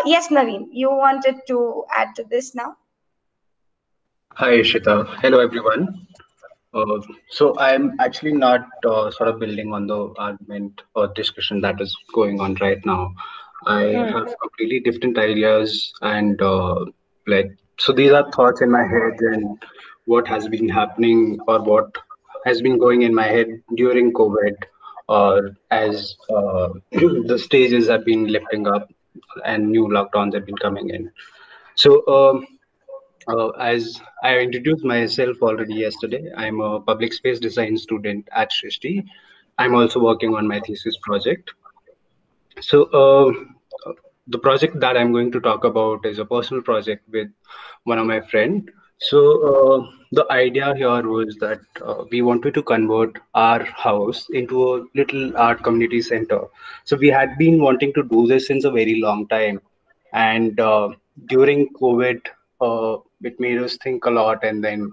Yes, Naveen, you wanted to add to this now? Hi, Ishita. Hello, everyone. So I'm actually not sort of building on the argument or discussion that is going on right now. I Hmm. have completely different ideas, and like, so these are thoughts in my head and what has been happening or what has been going in my head during COVID, or as the stages have been lifting up and new lockdowns have been coming in. So, as I introduced myself already yesterday, I'm a public space design student at Srishti. I'm also working on my thesis project. So, the project that I'm going to talk about is a personal project with one of my friend. So, the idea here was that we wanted to convert our house into a little art community center. So, we had been wanting to do this since a very long time, and during COVID, it made us think a lot. And then,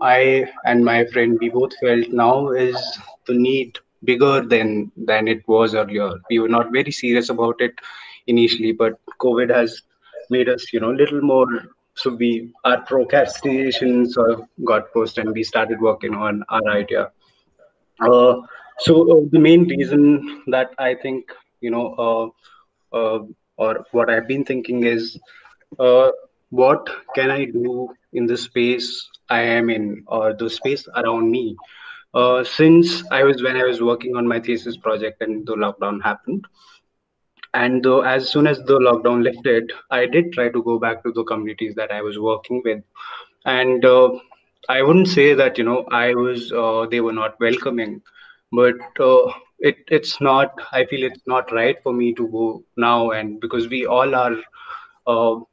I and my friend, we both felt now is the need bigger than it was earlier. We were not very serious about it initially, but COVID has made us, little more. So our procrastination sort of got pushed, and we started working on our idea. Uh, so the main reason that I think, you know, or what I've been thinking is, uh, what can I do in the space I am in or the space around me? Since when I was working on my thesis project and the lockdown happened, and as soon as the lockdown lifted, I did try to go back to the communities that I was working with, and I wouldn't say that I was they were not welcoming, but it's not. I feel it's not right for me to go now, and because we all are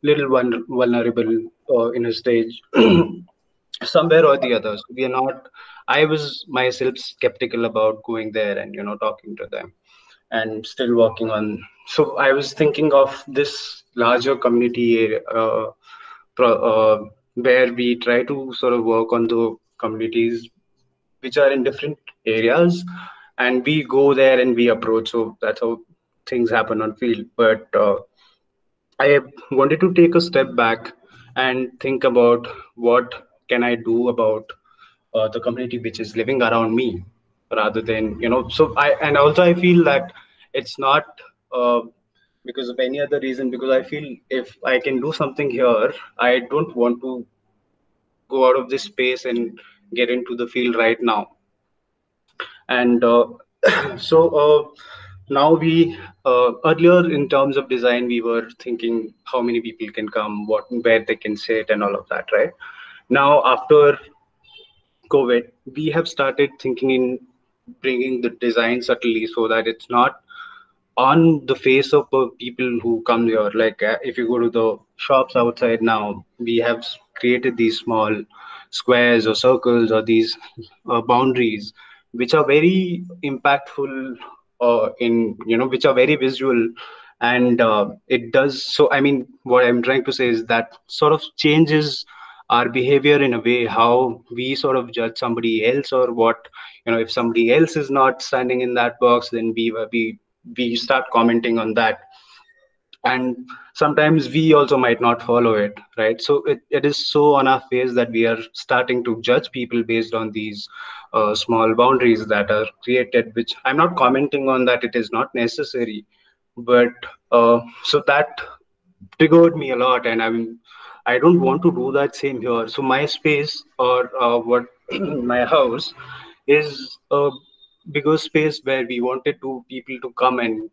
little vulnerable in a stage somewhere or the other. So we are not. I was myself skeptical about going there and talking to them and still working on. So I was thinking of this larger community where we try to sort of work on the communities which are in different areas, and we go there and we approach. So that's how things happen on field. But I wanted to take a step back and think about what can I do about the community which is living around me, rather than So I feel that it's not uh, because of any other reason. Because I feel if I can do something here, I don't want to go out of this space and get into the field right now. And so now we earlier in terms of design, we were thinking how many people can come, what where they can sit, and all of that, right? Now after COVID, we have started thinking in bringing the design subtly so that it's not on the face of people who come here. Like if you go to the shops outside now, we have created these small squares or circles or these boundaries, which are very impactful, in which are very visual, and it does. So I mean, what I'm trying to say is that sort of changes our behavior in a way, how we sort of judge somebody else, or what if somebody else is not standing in that box, then we start commenting on that, and sometimes we also might not follow it, right? So it is so on our face that we are starting to judge people based on these small boundaries that are created, which I'm not commenting on that it is not necessary, but so that triggered me a lot, and I don't want to do that same here. So my space, or what my house is a bigger space where we wanted to people to come and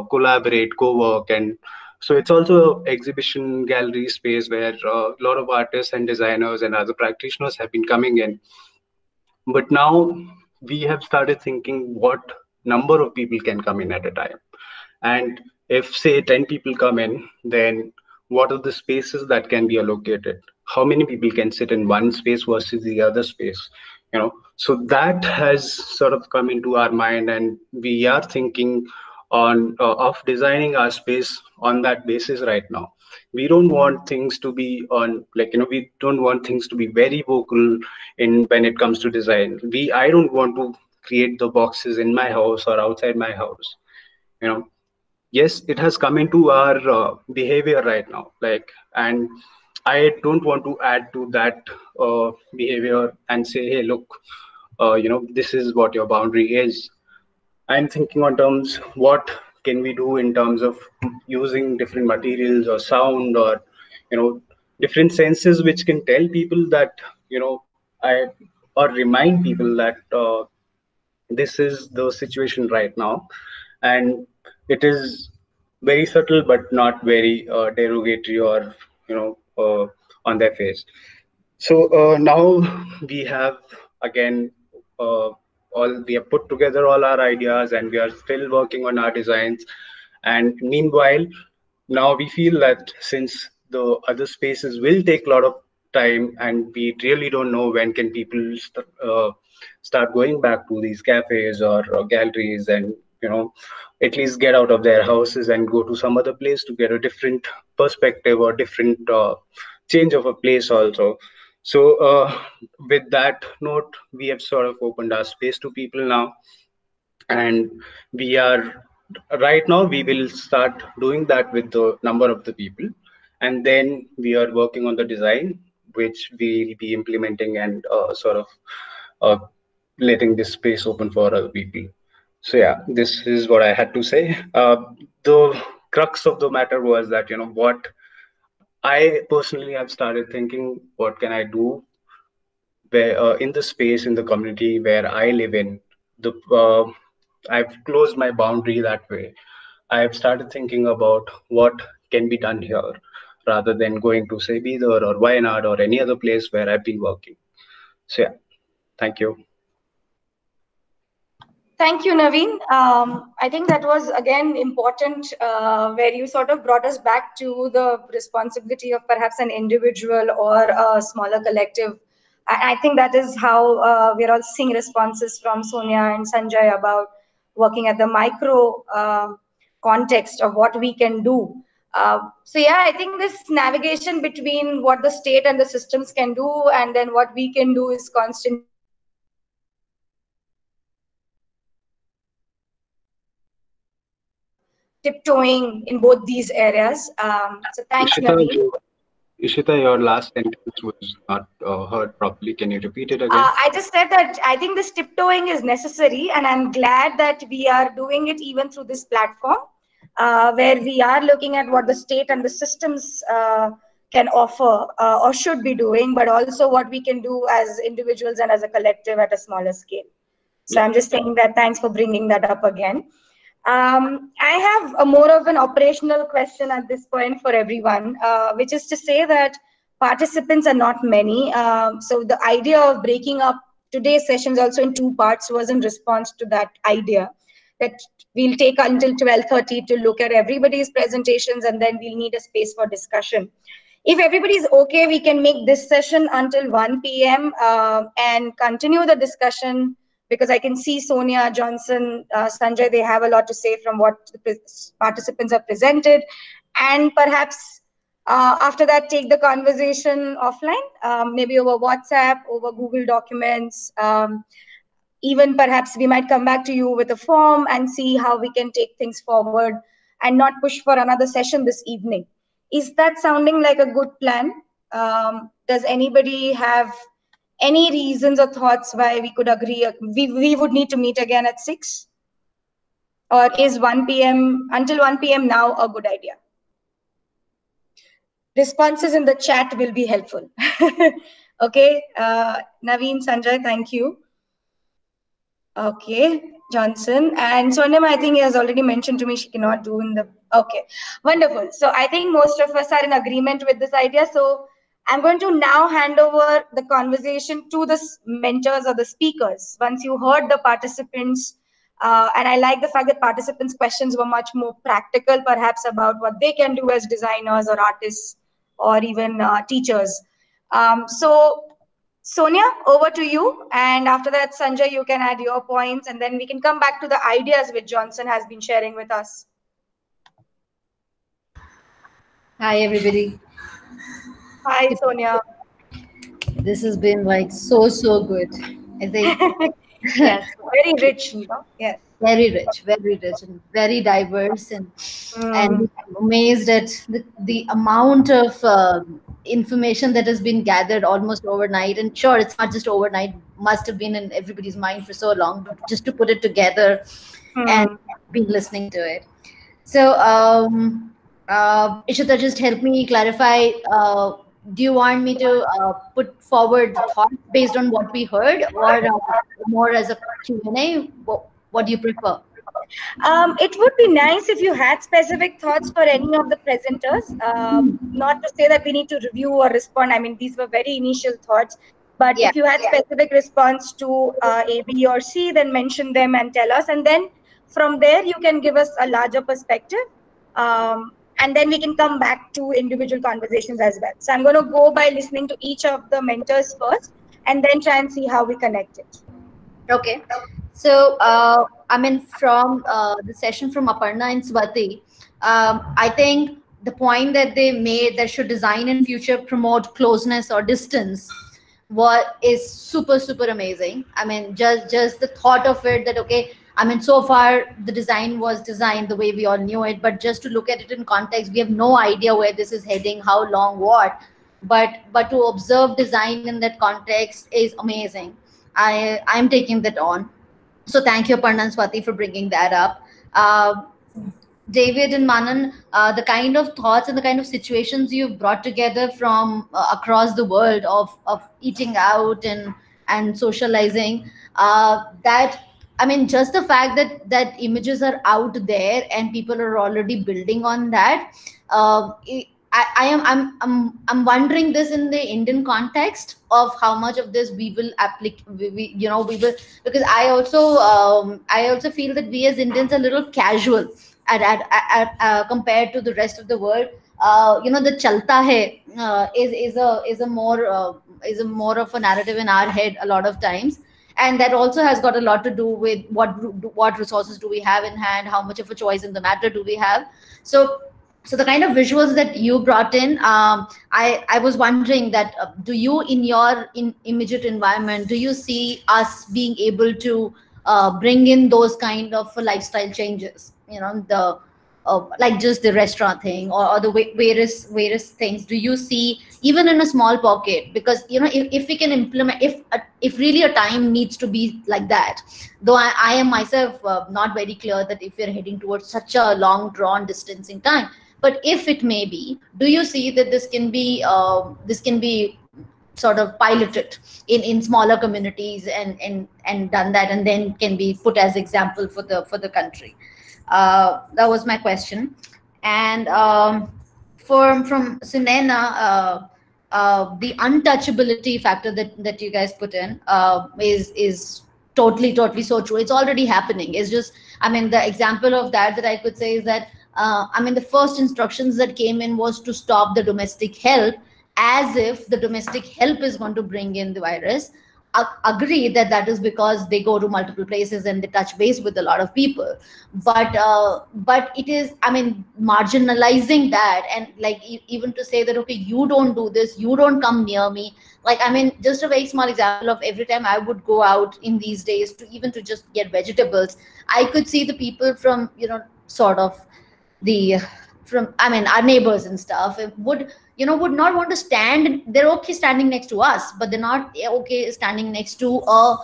collaborate, co-work, and so it's also exhibition gallery space where a lot of artists and designers and other practitioners have been coming in. But now we have started thinking what number of people can come in at a time. And if, say, 10 people come in, then what are the spaces that can be allocated? How many people can sit in one space versus the other space? So that has sort of come into our mind, and we are thinking on of designing our space on that basis right now. We don't want things to be on, like, we don't want things to be very vocal in when it comes to design. I don't want to create the boxes in my house or outside my house, you know yes, it has come into our behavior right now. Like, and I don't want to add to that behavior and say, hey, look, this is what your boundary is. I'm thinking on terms, what can we do in terms of using different materials or sound, or different senses which can tell people that I or remind people that this is the situation right now, and it is very subtle but not very derogatory or on their face. So now we have again all we have put together all our ideas, and we are still working on our designs. And meanwhile, now we feel that since the other spaces will take a lot of time, and we really don't know when can people start going back to these cafes or galleries, and at least get out of their houses and go to some other place to get a different perspective or different change of a place also. So with that note, we have sort of opened our space to people now, and we are right now we will start doing that with the number of the people, and then we are working on the design which we'll be implementing, and sort of uh, letting this space open for other people. So yeah, this is what I had to say. The crux of the matter was that what I personally have started thinking, what can I do where in the space in the community where I live in. The I've closed my boundary that way. I've started thinking about what can be done here, rather than going to say Bidar or Wayanad or any other place where I've been working. So yeah, thank you. Thank you, Naveen. I think that was again important, where you sort of brought us back to the responsibility of perhaps an individual or a smaller collective. I think that is how we're all seeing responses from Sonia and Sanjay about working at the micro context of what we can do. So yeah, I think this navigation between what the state and the systems can do and then what we can do is constantly happening. Tiptoeing in both these areas. So thanks, Ishita, Naveen. Ishita, your last sentence was not heard properly. Can you repeat it again? I just said that I think this tiptoeing is necessary, and I'm glad that we are doing it even through this platform, where we are looking at what the state and the systems can offer or should be doing, but also what we can do as individuals and as a collective at a smaller scale. So Yeah. I'm just saying that thanks for bringing that up again. I have a more of an operational question at this point for everyone, which is to say that participants are not many. So the idea of breaking up today's sessions also in two parts was in response to that idea that we'll take until 12:30 to look at everybody's presentations, and then we'll need a space for discussion. If everybody's okay, we can make this session until 1 p.m. And continue the discussion, because I can see Sonia, Johnson, Sanjay, they have a lot to say from what the participants have presented. And perhaps after that, take the conversation offline, maybe over WhatsApp, over Google Documents. Even perhaps we might come back to you with a form and see how we can take things forward and not push for another session this evening. Is that sounding like a good plan? Does anybody have any reasons or thoughts why we could agree we would need to meet again at 6? Or is 1 p.m. until 1 p.m. now a good idea? Responses in the chat will be helpful. Okay, Naveen, Sanjay, thank you. Okay, Johnson. And Swarnima, I think, he has already mentioned to me she cannot do in the. Okay, wonderful. So I think most of us are in agreement with this idea. So I'm going to now hand over the conversation to the mentors or the speakers. Once you heard the participants, and I like the fact that participants' questions were much more practical, perhaps about what they can do as designers or artists or even teachers. So Sonia, over to you. And after that, Sanjay, you can add your points, and then we can come back to the ideas which Johnson has been sharing with us. Hi, everybody. Hi, Sonia. This has been like so good. I think Yes, very rich, Yes. very rich, and very diverse, and Mm. I'm amazed at the amount of information that has been gathered almost overnight. And sure, it's not just overnight; must have been in everybody's mind for so long, but just to put it together and Mm. been listening to it. So, Ishita, just help me clarify. Do you want me to put forward thoughts based on what we heard, or more as a Q&A? What do you prefer? It would be nice if you had specific thoughts for any of the presenters. Not to say that we need to review or respond. I mean, these were very initial thoughts. But Yeah. if you had specific response to A, B, or C, then mention them and tell us. And then from there, you can give us a larger perspective. And then we can come back to individual conversations as well. So I'm going to go by listening to each of the mentors first and then try and see how we connect it. Okay. So, I mean, from the session from Aparna and Swati, I think the point that they made that should design in future promote closeness or distance what is super super amazing. I mean, just the thought of it that okay, I mean, so far the design was designed the way we all knew it, but just to look at it in context, we have no idea where this is heading, how long, what. But to observe design in that context is amazing. I'm taking that on. So thank you, Parna and Swati, for bringing that up. David and Manan, the kind of thoughts and the kind of situations you've brought together from across the world of eating out and socializing, that I mean, just the fact that images are out there and people are already building on that. I am I'm wondering this in the Indian context of how much of this we will apply. We will, because I also feel that we as Indians are a little casual compared to the rest of the world. The chalta hai is a more of a narrative in our head a lot of times, and that also has got a lot to do with what resources do we have in hand, how much of a choice in the matter do we have. So the kind of visuals that you brought in, I was wondering that do you in your immediate environment, do you see us being able to bring in those kind of lifestyle changes, the like just the restaurant thing, or the various things do you see even in a small pocket? Because if we can implement, if really a time needs to be like that, though I am myself not very clear that if we're heading towards such a long drawn distance in time, but if it may be, do you see that this can be sort of piloted in smaller communities and done that, and then can be put as example for the country? That was my question. And from Sunena, the untouchability factor that you guys put in is totally so true. It's already happening. It's just, I mean, the example of that I could say is that I mean, the first instructions that came in was to stop the domestic help, as if the domestic help is going to bring in the virus. Agree that that is because they go to multiple places and they touch base with a lot of people, but it is, I mean, marginalizing that, and like even to say that okay, you don't do this, you don't come near me. Like, I mean, just a very small example of every time I would go out in these days to even to just get vegetables, I could see the people from sort of the from, I mean, our neighbors and stuff would not want to stand. They're okay standing next to us, but they're not okay standing next to a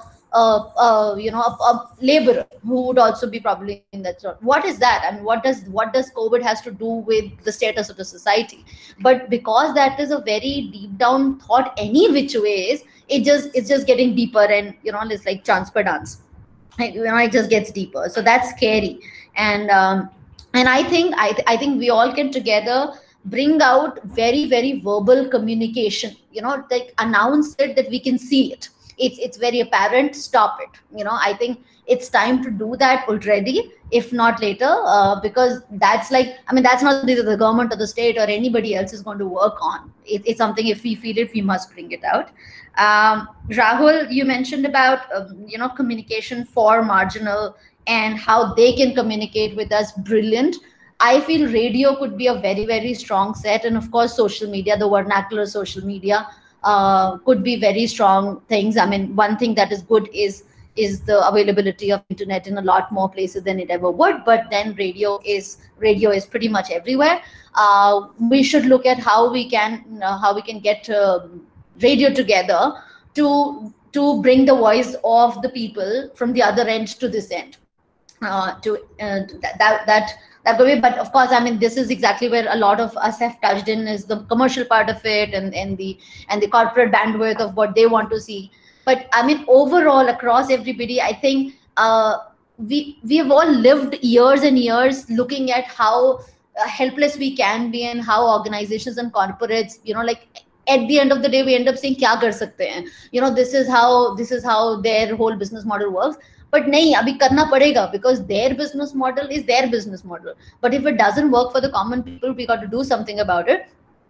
laborer who would also be probably in that sort. What is that? I mean, what does COVID has to do with the status of the society? But because that is a very deep down thought any which ways, it's just getting deeper, and it's like chance per dance. It just gets deeper, so that's scary. And I think we all can together bring out very very verbal communication, like announce it that we can see it. It's very apparent. Stop it. I think it's time to do that already, if not later, because that's like, I mean, that's not something that the government or the state or anybody else is going to work on. It's something, if we feel it, we must bring it out. Rahul, you mentioned about communication for marginal and how they can communicate with us. Brilliant. I feel radio could be a very very strong set, and of course social media, the vernacular social media could be very strong things. I mean, one thing that is good is the availability of internet in a lot more places than it ever would. But then radio is pretty much everywhere. We should look at how we can get radio together to bring the voice of the people from the other end to this end. That way. But of course, I mean, this is exactly where a lot of us have touched in, is the commercial part of it, and the corporate bandwidth of what they want to see. But I mean, overall, across everybody, I think we have all lived years and years looking at how helpless we can be, and how organizations and corporates, like, at the end of the day, we end up saying kya kar sakte hain, this is how their whole business model works. But nahi, abhi karna padega, because their business model is their business model. But if it doesn't work for the common people, we got to do something about it.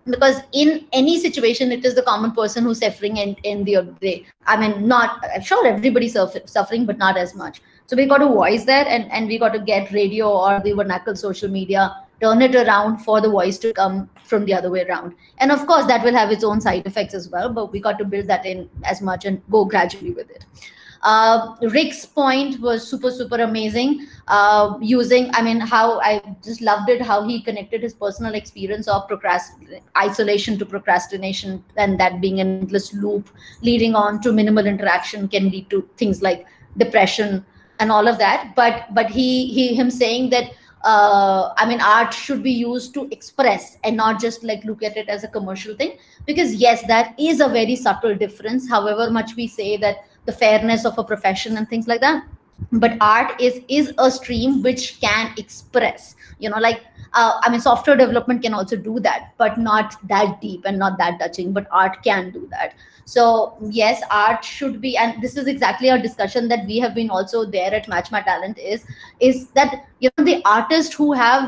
Because in any situation, it is the common person who's suffering in the day. I mean, I'm sure everybody's suffering, but not as much. So we got to voice that, and we got to get radio or the vernacular social media, turn it around for the voice to come from the other way around. And of course, that will have its own side effects as well, but we got to build that in as much and go gradually with it. Rick's point was super amazing. How I just loved it, how he connected his personal experience of isolation to procrastination, and that being an endless loop leading on to minimal interaction can lead to things like depression and all of that. But him saying that art should be used to express and not just like look at it as a commercial thing, because yes, that is a very subtle difference, however much we say that the fairness of a profession and things like that. But art is a stream which can express, software development can also do that, but not that deep and not that touching, but art can do that. So yes, art should be, and this is exactly our discussion that we have been also there at Match My Talent, is that the artists who are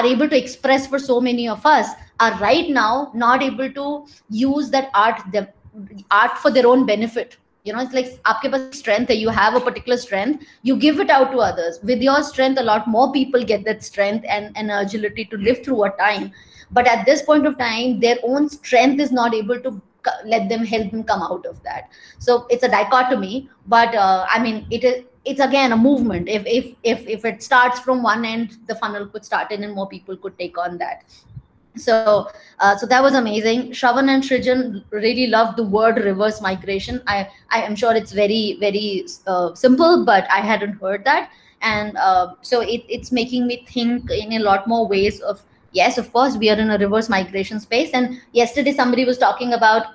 able to express for so many of us are right now not able to use that art for their own benefit. It's like aapke paas ek strength hai, you have a particular strength, you give it out to others. With your strength, a lot more people get that strength and agility to live through a time. But at this point of time, their own strength is not able to help them come out of that. So it's a dichotomy, but it's again a movement. If it starts from one end, the funnel could start in and more people could take on that. So that was amazing. Shravan and Shrijan really loved the word reverse migration. I am sure it's very, very simple, but I hadn't heard that. And so it's making me think in a lot more ways of, yes, of course, we are in a reverse migration space. And yesterday somebody was talking about,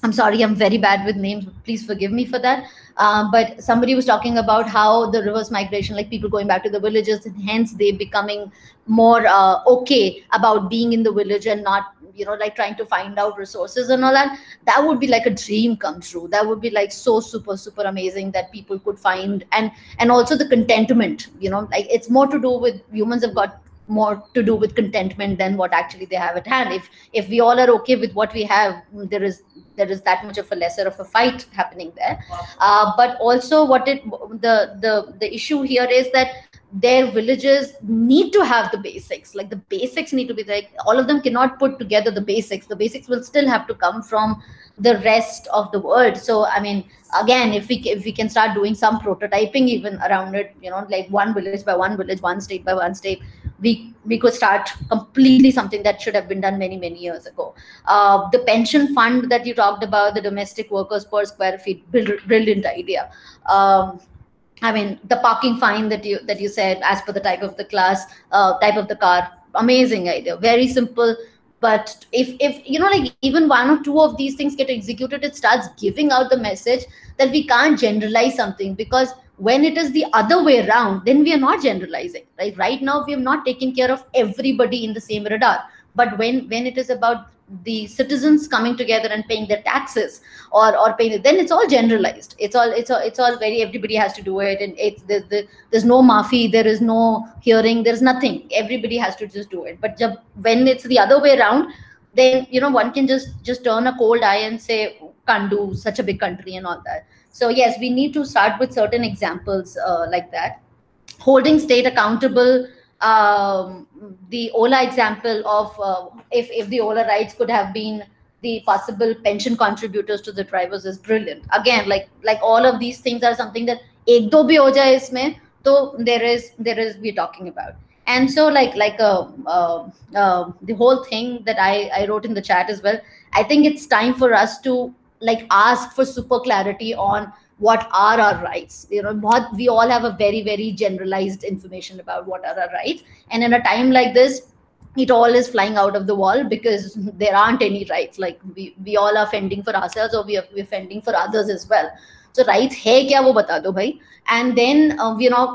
I'm sorry, I'm very bad with names, please forgive me for that. But somebody was talking about how the reverse migration, like people going back to the villages, and hence they becoming more okay about being in the village and not, like trying to find out resources and all that. That would be like a dream come true. That would be like so super amazing that people could find, and also the contentment, like it's more to do with, humans have got more to do with contentment than what actually they have at hand. If we all are okay with what we have, there is that much of a lesser of a fight happening there. But also the issue here is that their villages need to have the basics. Like the basics need to be like, all of them cannot put together the basics. The basics will still have to come from the rest of the world. So again, if we can start doing some prototyping even around it, like one village by one village, one state by one state, we could start completely something that should have been done many years ago. The pension fund that you talked about, the domestic workers per square feet, brilliant idea. The parking fine that you said, as per the type of the class, type of the car, amazing idea, very simple. But if like even one or two of these things get executed, it starts giving out the message that we can't generalize something, because when it is the other way around, then we are not generalizing, right? Right now, we have not taken care of everybody in the same radar. But when it is about the citizens coming together and paying their taxes or paying it, then it's all generalized. It's all very, everybody has to do it, and there's no maafi, there is no hearing, there's nothing. Everybody has to just do it. But when it's the other way around, then one can just turn a cold eye and say, can't do such a big country and all that. So yes, we need to start with certain examples like that. Holding state accountable. The Ola example of if the Ola rides could have been the possible pension contributors to the drivers is brilliant. Again, like all of these things are something that ek do bhi ho jaye isme, so there is we're talking about. And so the whole thing that I wrote in the chat as well, I think it's time for us to like ask for super clarity on what are our rights. We all have a very, very generalized information about what are our rights, and in a time like this, it all is flying out of the wall because there aren't any rights. Like we all are fending for ourselves, or we're fending for others as well. So rights hai kya, wo bata do bhai. And then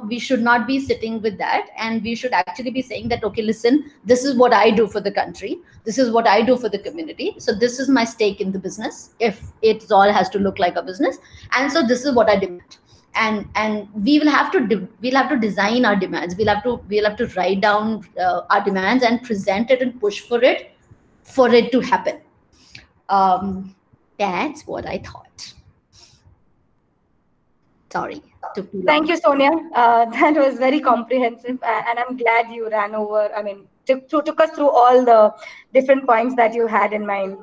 we should not be sitting with that, and we should actually be saying that, okay, listen, this is what I do for the country, this is what I do for the community, so this is my stake in the business, if it all has to look like a business, and so this is what I demand. And we will have to we'll have to design our demands, we'll have to write down our demands and present it and push for it to happen. That's what I thought. Sorry. Thank you, Sonia. That was very comprehensive, and I'm glad you ran over. I mean, took us through all the different points that you had in mind.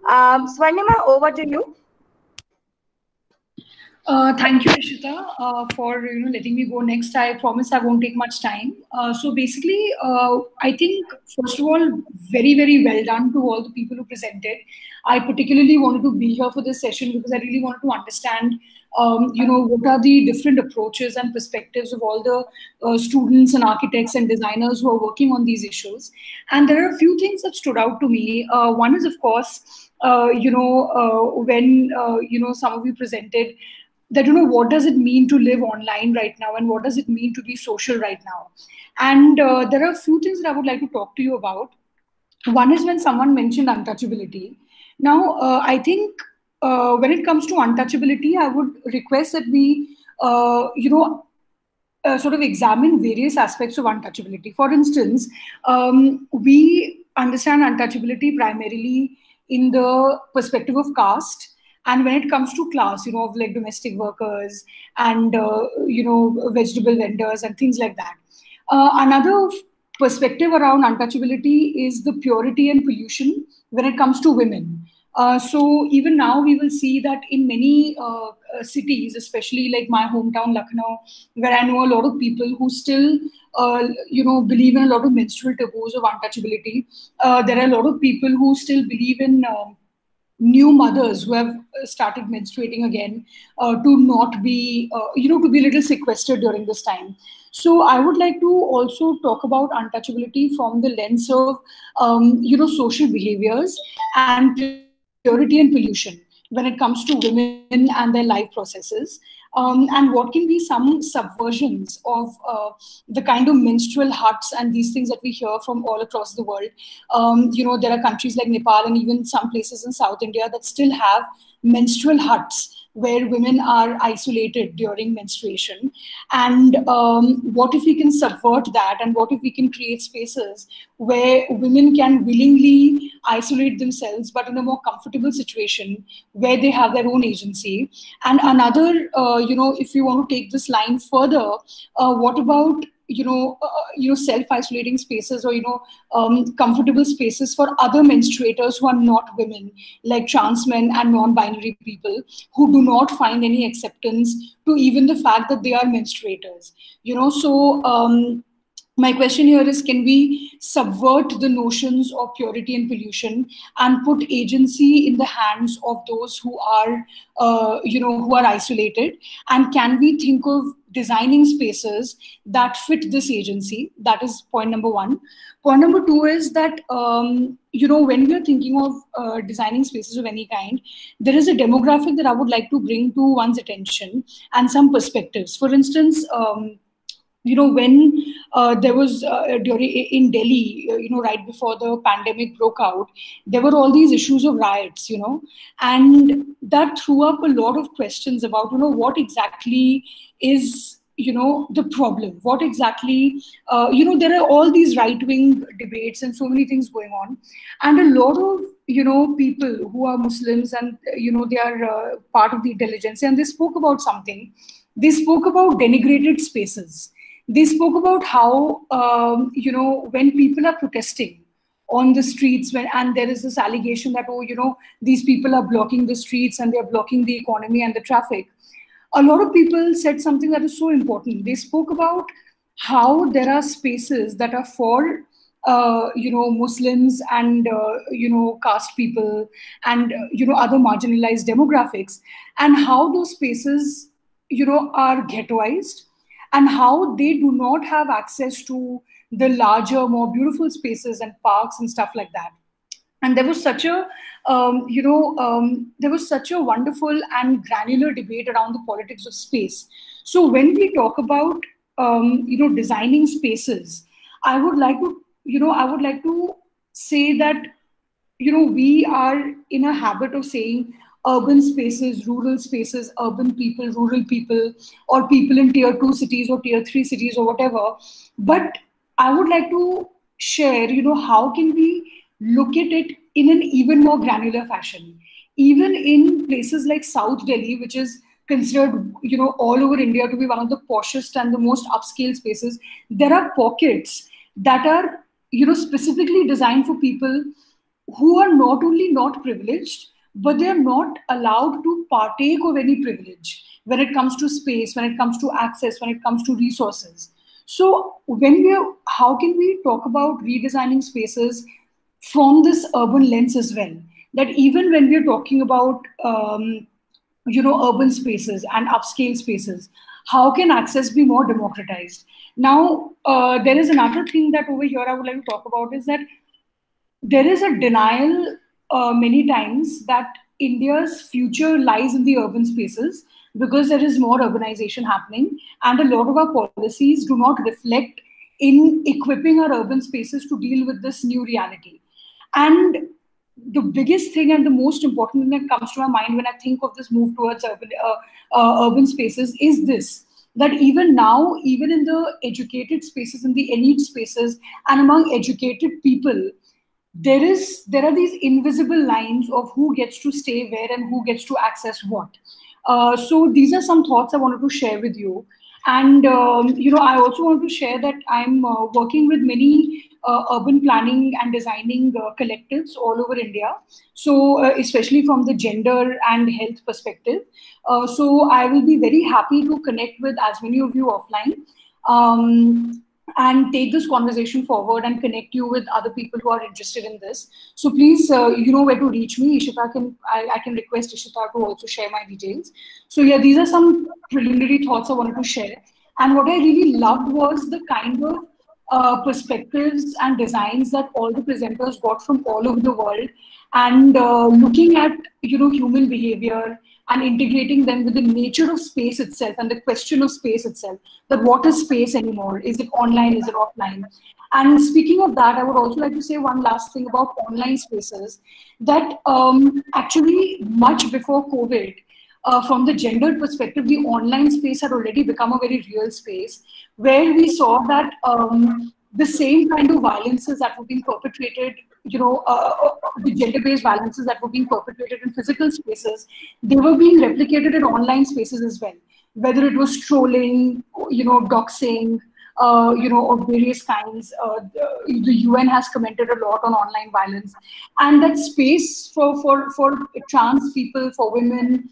Swarnima, over to you. Thank you, Ishita, for letting me go next. I promise I won't take much time. So basically, I think first of all, very, very well done to all the people who presented. I particularly wanted to be here for this session because I really wanted to understand what are the different approaches and perspectives of all the students and architects and designers who are working on these issues. And there are a few things that stood out to me. One is, of course, when some of you presented that, what does it mean to live online right now, and what does it mean to be social right now? And there are a few things that I would like to talk to you about. One is when someone mentioned untouchability. Now, I think when it comes to untouchability, I would request that we, sort of examine various aspects of untouchability. For instance, we understand untouchability primarily in the perspective of caste. And when it comes to class, of like domestic workers and, vegetable vendors and things like that. Another perspective around untouchability is the purity and pollution when it comes to women. So even now we will see that in many cities, especially like my hometown, Lucknow, where I know a lot of people who still, believe in a lot of menstrual taboos of untouchability. There are a lot of people who still believe in new mothers who have started menstruating again to not be, to be a little sequestered during this time. So I would like to also talk about untouchability from the lens of, social behaviors and purity and pollution when it comes to women and their life processes. And what can be some subversions of the kind of menstrual huts and these things that we hear from all across the world. There are countries like Nepal and even some places in South India that still have menstrual huts where women are isolated during menstruation. And what if we can subvert that? And what if we can create spaces where women can willingly isolate themselves, but in a more comfortable situation where they have their own agency? And another, if we want to take this line further, what about self-isolating spaces or, comfortable spaces for other menstruators who are not women, like trans men and non-binary people who do not find any acceptance to even the fact that they are menstruators, So my question here is, can we subvert the notions of purity and pollution and put agency in the hands of those who are, who are isolated? And can we think of designing spaces that fit this agency? That is point number one. Point number two is that, when we are thinking of designing spaces of any kind, there is a demographic that I would like to bring to one's attention and some perspectives. For instance, when there was in Delhi, right before the pandemic broke out, there were all these issues of riots, and that threw up a lot of questions about, what exactly is, the problem? What exactly, there are all these right-wing debates and so many things going on. And a lot of, people who are Muslims and, they are part of the intelligentsia, and they spoke about something. They spoke about denigrated spaces. They spoke about how, when people are protesting on the streets, and there is this allegation that, oh, these people are blocking the streets and they're blocking the economy and the traffic. A lot of people said something that is so important. They spoke about how there are spaces that are for Muslims and caste people and other marginalized demographics, and how those spaces are ghettoized, and how they do not have access to the larger, more beautiful spaces and parks and stuff like that. And there was such a there was such a wonderful and granular debate around the politics of space. So when we talk about designing spaces, I would like to say that we are in a habit of saying urban spaces, rural spaces, urban people, rural people, or people in tier 2 cities or tier 3 cities or whatever. But I would like to share, how can we look at it in an even more granular fashion. Even in places like South Delhi, which is considered, all over India to be one of the poshest and the most upscale spaces, there are pockets that are, specifically designed for people who are not only not privileged, but they are not allowed to partake of any privilege when it comes to space, when it comes to access, when it comes to resources. So how can we talk about redesigning spaces from this urban lens as well? That even when we're talking about, urban spaces and upscale spaces, how can access be more democratized? Now, there is another thing that over here I would like to talk about, is that there is a denial many times that India's future lies in the urban spaces, because there is more urbanization happening, and a lot of our policies do not reflect in equipping our urban spaces to deal with this new reality. And the biggest thing and the most important thing that comes to my mind when I think of this move towards urban spaces is this, that even now, even in the educated spaces, in the elite spaces, and among educated people, there are these invisible lines of who gets to stay where and who gets to access what. So these are some thoughts I wanted to share with you. And, I also want to share that I'm working with many urban planning and designing collectives all over India. So especially from the gender and health perspective. So I will be very happy to connect with as many of you offline. And take this conversation forward and connect you with other people who are interested in this. So please, you know where to reach me. I can request Ishita to also share my details. So yeah, these are some preliminary thoughts I wanted to share. And what I really loved was the kind of perspectives and designs that all the presenters got from all over the world, and looking at human behavior and integrating them with the nature of space itself and the question of space itself. That what is space anymore? Is it online? Is it offline? And speaking of that, I would also like to say one last thing about online spaces, that actually much before COVID, from the gender perspective, the online space had already become a very real space, where we saw that the same kind of violences that were being perpetrated, the gender-based violences that were being perpetrated in physical spaces, they were being replicated in online spaces as well. Whether it was trolling, doxing, of various kinds. The UN has commented a lot on online violence, and that space for trans people, for women,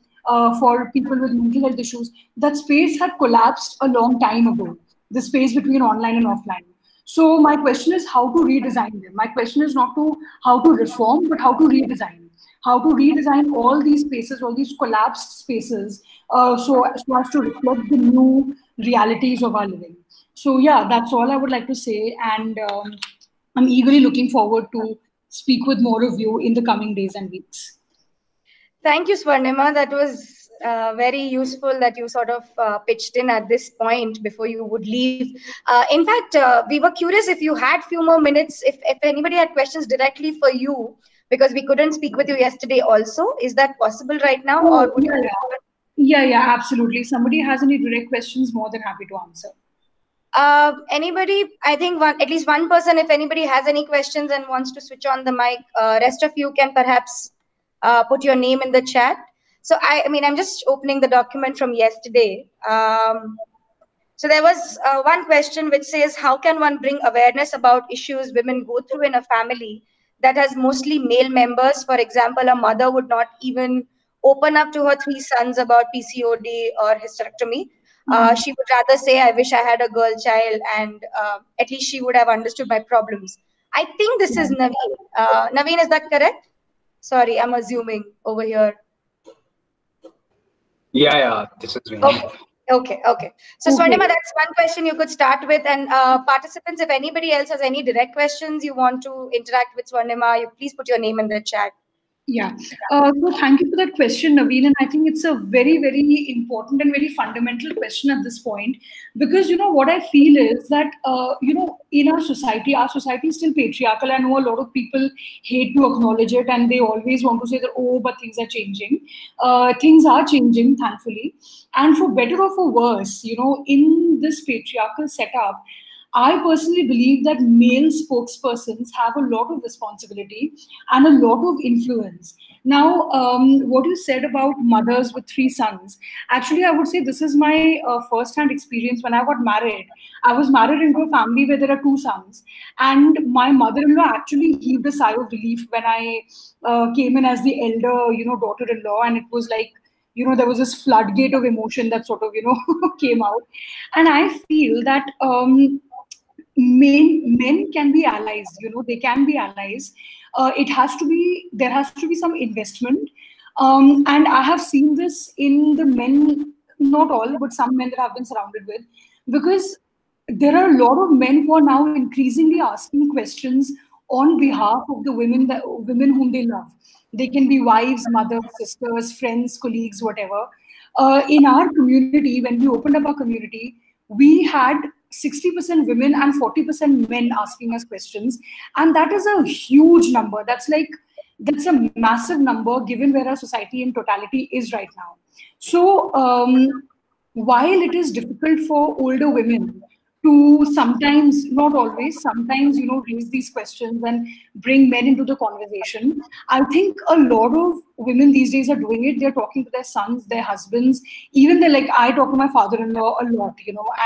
for people with mental health issues, that space had collapsed a long time ago. The space between online and offline. So my question is how to redesign them. My question is not how to reform, but how to redesign. How to redesign all these spaces, all these collapsed spaces, so as to reflect the new realities of our living. So yeah, that's all I would like to say. And I'm eagerly looking forward to speak with more of you in the coming days and weeks. Thank you, Swarnima. That was very useful that you sort of pitched in at this point before you would leave. In fact, we were curious if you had few more minutes, if anybody had questions directly for you, because we couldn't speak with you yesterday also. Is that possible right now? Oh, or would yeah, absolutely. If somebody has any direct questions, more than happy to answer. Anybody, I think at least one person, if anybody has any questions and wants to switch on the mic, rest of you can perhaps put your name in the chat. So I'm just opening the document from yesterday. So there was one question which says, how can one bring awareness about issues women go through in a family that has mostly male members. For example, a mother would not even open up to her 3 sons about PCOD or hysterectomy. She would rather say, I wish I had a girl child, and at least she would have understood my problems. I think this is Naveen. Naveen, is that correct? Sorry, I'm assuming over here. Yeah, this is me. Okay. So, Swarnima, that's one question you could start with. And participants, if anybody else has any direct questions you want to interact with Swarnima, you please put your name in the chat. Yeah. So thank you for that question, Naveen. And I think it's a very, very important and very fundamental question at this point, because, what I feel is that, in our society is still patriarchal. I know a lot of people hate to acknowledge it, and they always want to say that, oh, but things are changing. Things are changing, thankfully. And for better or for worse, in this patriarchal setup, I personally believe that male spokespersons have a lot of responsibility and a lot of influence. Now, what you said about mothers with 3 sons, actually, I would say this is my first-hand experience. When I got married, I was married into a family where there are 2 sons, and my mother-in-law actually heaved a sigh of relief when I came in as the elder, daughter-in-law, and it was like, there was this floodgate of emotion that sort of, came out. And I feel that men can be allies, they can be allies. There has to be some investment. And I have seen this in the men, not all, but some men that I've been surrounded with, because there are a lot of men who are now increasingly asking questions on behalf of the women whom they love. They can be wives, mothers, sisters, friends, colleagues, whatever. In our community, when we opened up our community, we had 60% women and 40% men asking us questions. And that is a huge number. That's a massive number given where our society in totality is right now. So while it is difficult for older women to sometimes, not always, sometimes, raise these questions and bring men into the conversation, I think a lot of women these days are doing it. They're talking to their sons, their husbands. Even I talk to my father-in-law a lot,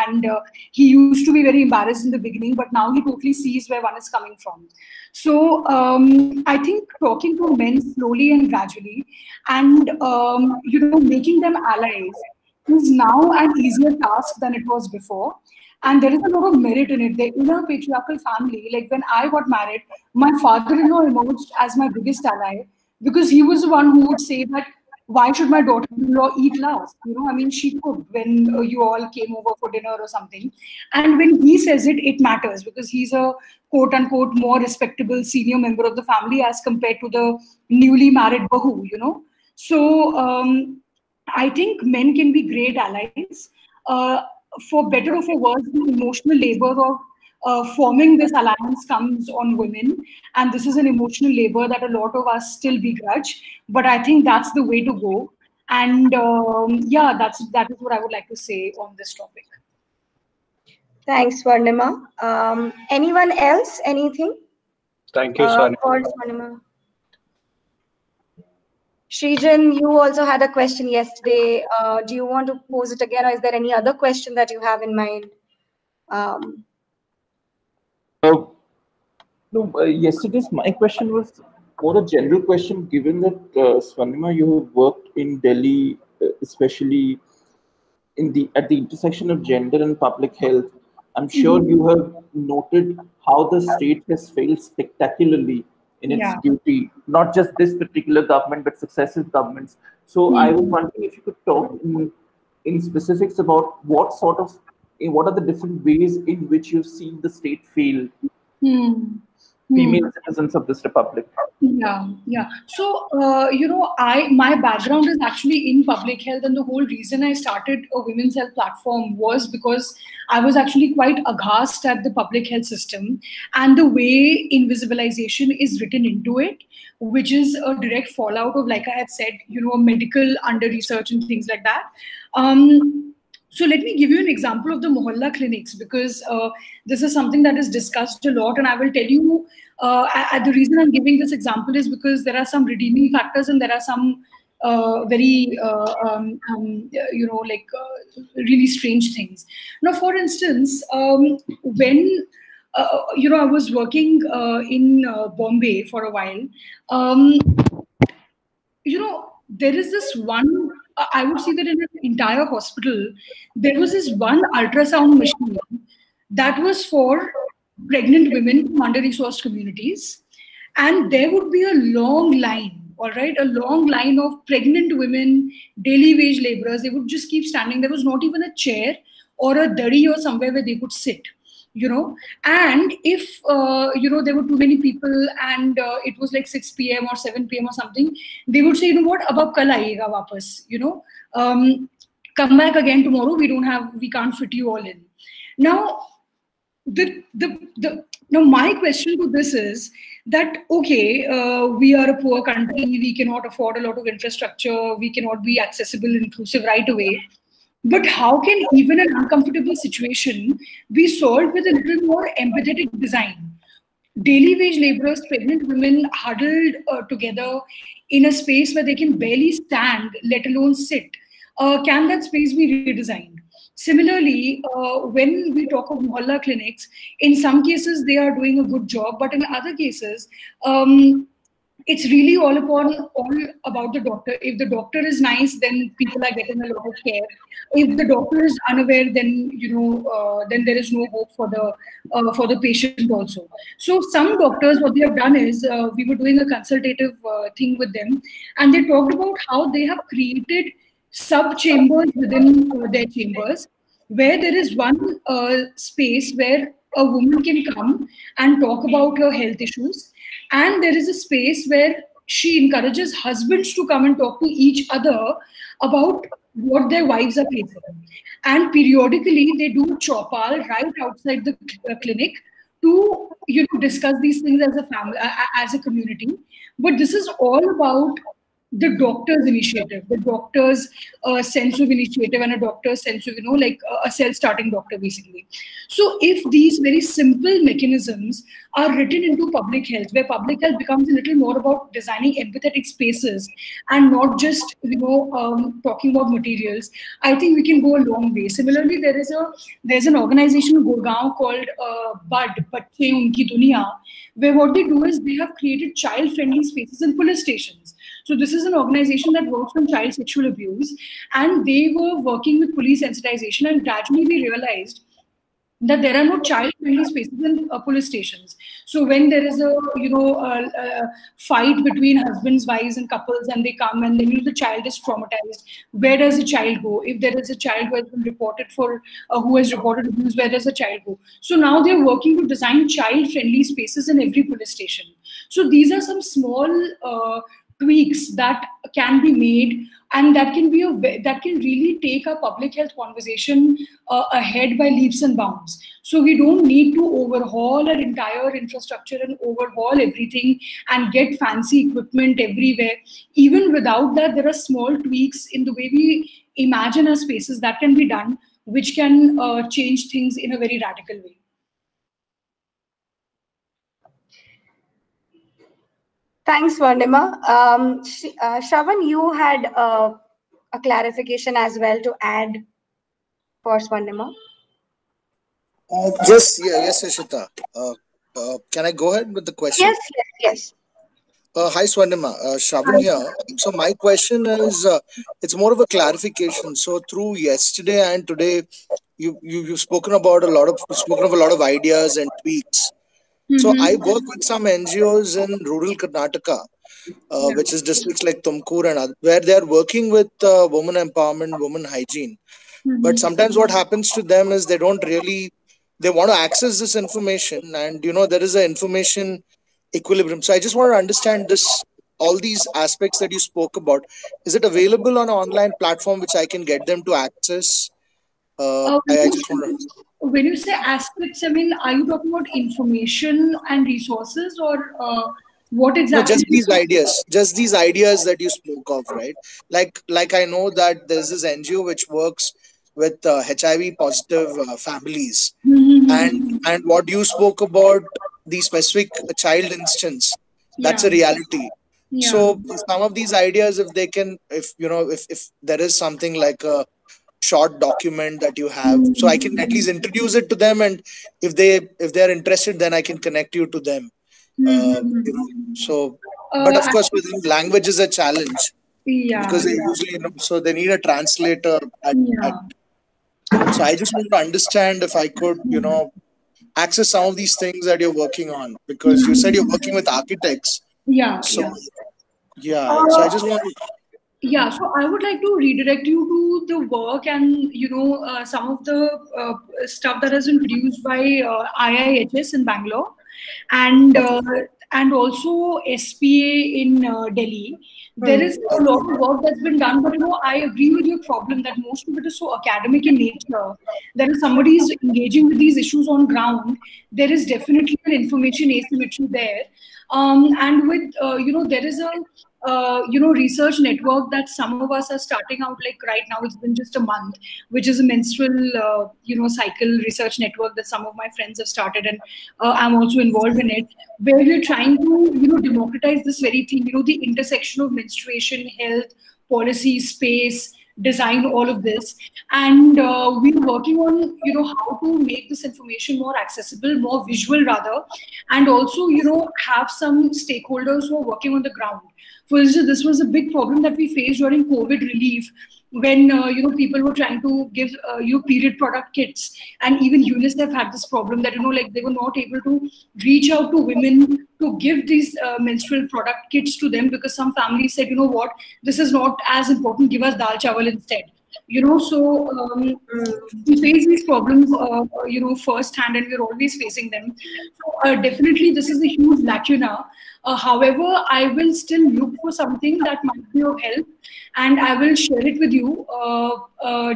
and he used to be very embarrassed in the beginning, but now he totally sees where one is coming from. So I think talking to men slowly and gradually and, making them allies is now an easier task than it was before. And there is a lot of merit in it. In a patriarchal family, like when I got married, my father-in-law emerged as my biggest ally, because he was the one who would say that, why should my daughter-in-law eat last? She could when you all came over for dinner or something. And when he says it, it matters, because he's a quote-unquote more respectable senior member of the family as compared to the newly married bahu, So I think men can be great allies. For better or for worse, the emotional labor of forming this alliance comes on women. And this is an emotional labor that a lot of us still begrudge. But I think that's the way to go. And that is what I would like to say on this topic. Thanks, Swarnima. Anyone else? Anything? Thank you, Swarnima. Shrijan, you also had a question yesterday. Do you want to pose it again, or is there any other question that you have in mind? Yesterday's my question was more a general question, given that Swarnima, you have worked in Delhi, especially at the intersection of gender and public health. I'm sure you have noted how the state has failed spectacularly in its duty, not just this particular government, but successive governments. So I was wondering if you could talk in specifics about what are the different ways in which you've seen the state fail female citizens of this republic. Yeah. So, my background is actually in public health, and the whole reason I started a women's health platform was because I was actually quite aghast at the public health system and the way invisibilization is written into it, which is a direct fallout of, like I had said, medical under-research and things like that. So let me give you an example of the Mohalla clinics, because this is something that is discussed a lot. And I will tell you, the reason I'm giving this example is because there are some redeeming factors and there are some very, really strange things. Now, for instance, when I was working in Bombay for a while. Um, there is this one, I would say that in an entire hospital, there was this one ultrasound machine that was for pregnant women from under-resourced communities. And there would be a long line, all right, a long line of pregnant women, daily wage laborers. They would just keep standing. There was not even a chair or a dari or somewhere where they could sit. And if there were too many people and it was like 6 p.m. or 7 p.m. or something, they would say, what, ab ab kal aayega wapas, come back again tomorrow. We can't fit you all in. Now, now my question to this is that, okay, we are a poor country, we cannot afford a lot of infrastructure, we cannot be accessible and inclusive right away. But how can even an uncomfortable situation be solved with a little more empathetic design? Daily wage laborers, pregnant women huddled together in a space where they can barely stand, let alone sit. Can that space be redesigned? Similarly, when we talk of mohalla clinics, in some cases they are doing a good job, but in other cases, it's really all about the doctor. If the doctor is nice, then people are getting a lot of care. If the doctor is unaware, then then there is no hope for the patient also. So some doctors, what they have done is, we were doing a consultative thing with them, and they talked about how they have created sub chambers within their chambers, where there is one space where a woman can come and talk about her health issues. And there is a space where she encourages husbands to come and talk to each other about what their wives are facing. And periodically, they do chopal right outside the clinic to discuss these things as a family, as a community. But this is all about the doctor's initiative, the doctor's sense of initiative, and a doctor's sense of, like a self-starting doctor, basically. So if these very simple mechanisms are written into public health, where public health becomes a little more about designing empathetic spaces and not just, talking about materials, I think we can go a long way. Similarly, there's an organization in Gurgaon called BUD, Bacche Unki Duniya, where what they do is they have created child-friendly spaces in police stations. So this is an organization that works on child sexual abuse, and they were working with police sensitization, and gradually we realized that there are no child-friendly spaces in police stations. So when there is a fight between husbands, wives, and couples, and they come and then the child is traumatized, where does the child go? If there is a child who has been reported who has reported abuse, where does the child go? So now they're working to design child-friendly spaces in every police station. So these are some small tweaks that can be made, and that can really take our public health conversation ahead by leaps and bounds. So we don't need to overhaul our entire infrastructure and overhaul everything and get fancy equipment everywhere. Even without that, there are small tweaks in the way we imagine our spaces that can be done, which can change things in a very radical way. Thanks, Swarnima. Shravan, you had a clarification as well to add for Swarnima. Yes, Ishita. Can I go ahead with the question? Yes. Hi, Swarnima. Shravan here. So my question is, it's more of a clarification. So through yesterday and today, you've spoken about a lot of ideas and tweaks. So I work with some NGOs in rural Karnataka, which is districts like Tumkur and other, where they are working with women empowerment, women hygiene. But sometimes what happens to them is they want to access this information, and there is an information equilibrium. So I just want to understand all these aspects that you spoke about. Is it available on an online platform which I can get them to access? I just want to. When you say aspects, I mean, are you talking about information and resources, or what exactly? No, just these ideas that you spoke of, right? Like I know that there's this NGO which works with HIV positive families, and what you spoke about, the specific child instance, that's a reality. So some of these ideas, if there is something like a short document that you have, so I can at least introduce it to them, and if they are interested, then I can connect you to them. So, but of course, within language is a challenge, because they usually, so they need a translator at. So I just want to understand if I could, access some of these things that you're working on, because you said you're working with architects. So so I just want to. Yeah, so I would like to redirect you to the work and some of the stuff that has been produced by IIHS in Bangalore, and also SPA in Delhi. There is a lot of work that's been done, but I agree with your problem that most of it is so academic in nature. That if somebody is engaging with these issues on ground, there is definitely an information asymmetry there. And with there is a research network that some of us are starting out, like right now it's been just a month, which is a menstrual cycle research network that some of my friends have started, and I'm also involved in it, where we're trying to democratize this very thing, the intersection of menstruation, health, policy, space, design, all of this. And we're working on how to make this information more accessible, more visual rather, and also have some stakeholders who are working on the ground. For instance, this was a big problem that we faced during COVID relief, when people were trying to give period product kits, and even UNICEF had this problem that they were not able to reach out to women to give these menstrual product kits to them, because some families said, what, this is not as important, give us dal chawal instead. So we face these problems firsthand, and we're always facing them. So definitely this is a huge lacuna. However, I will still look for something that might be of help, and I will share it with you.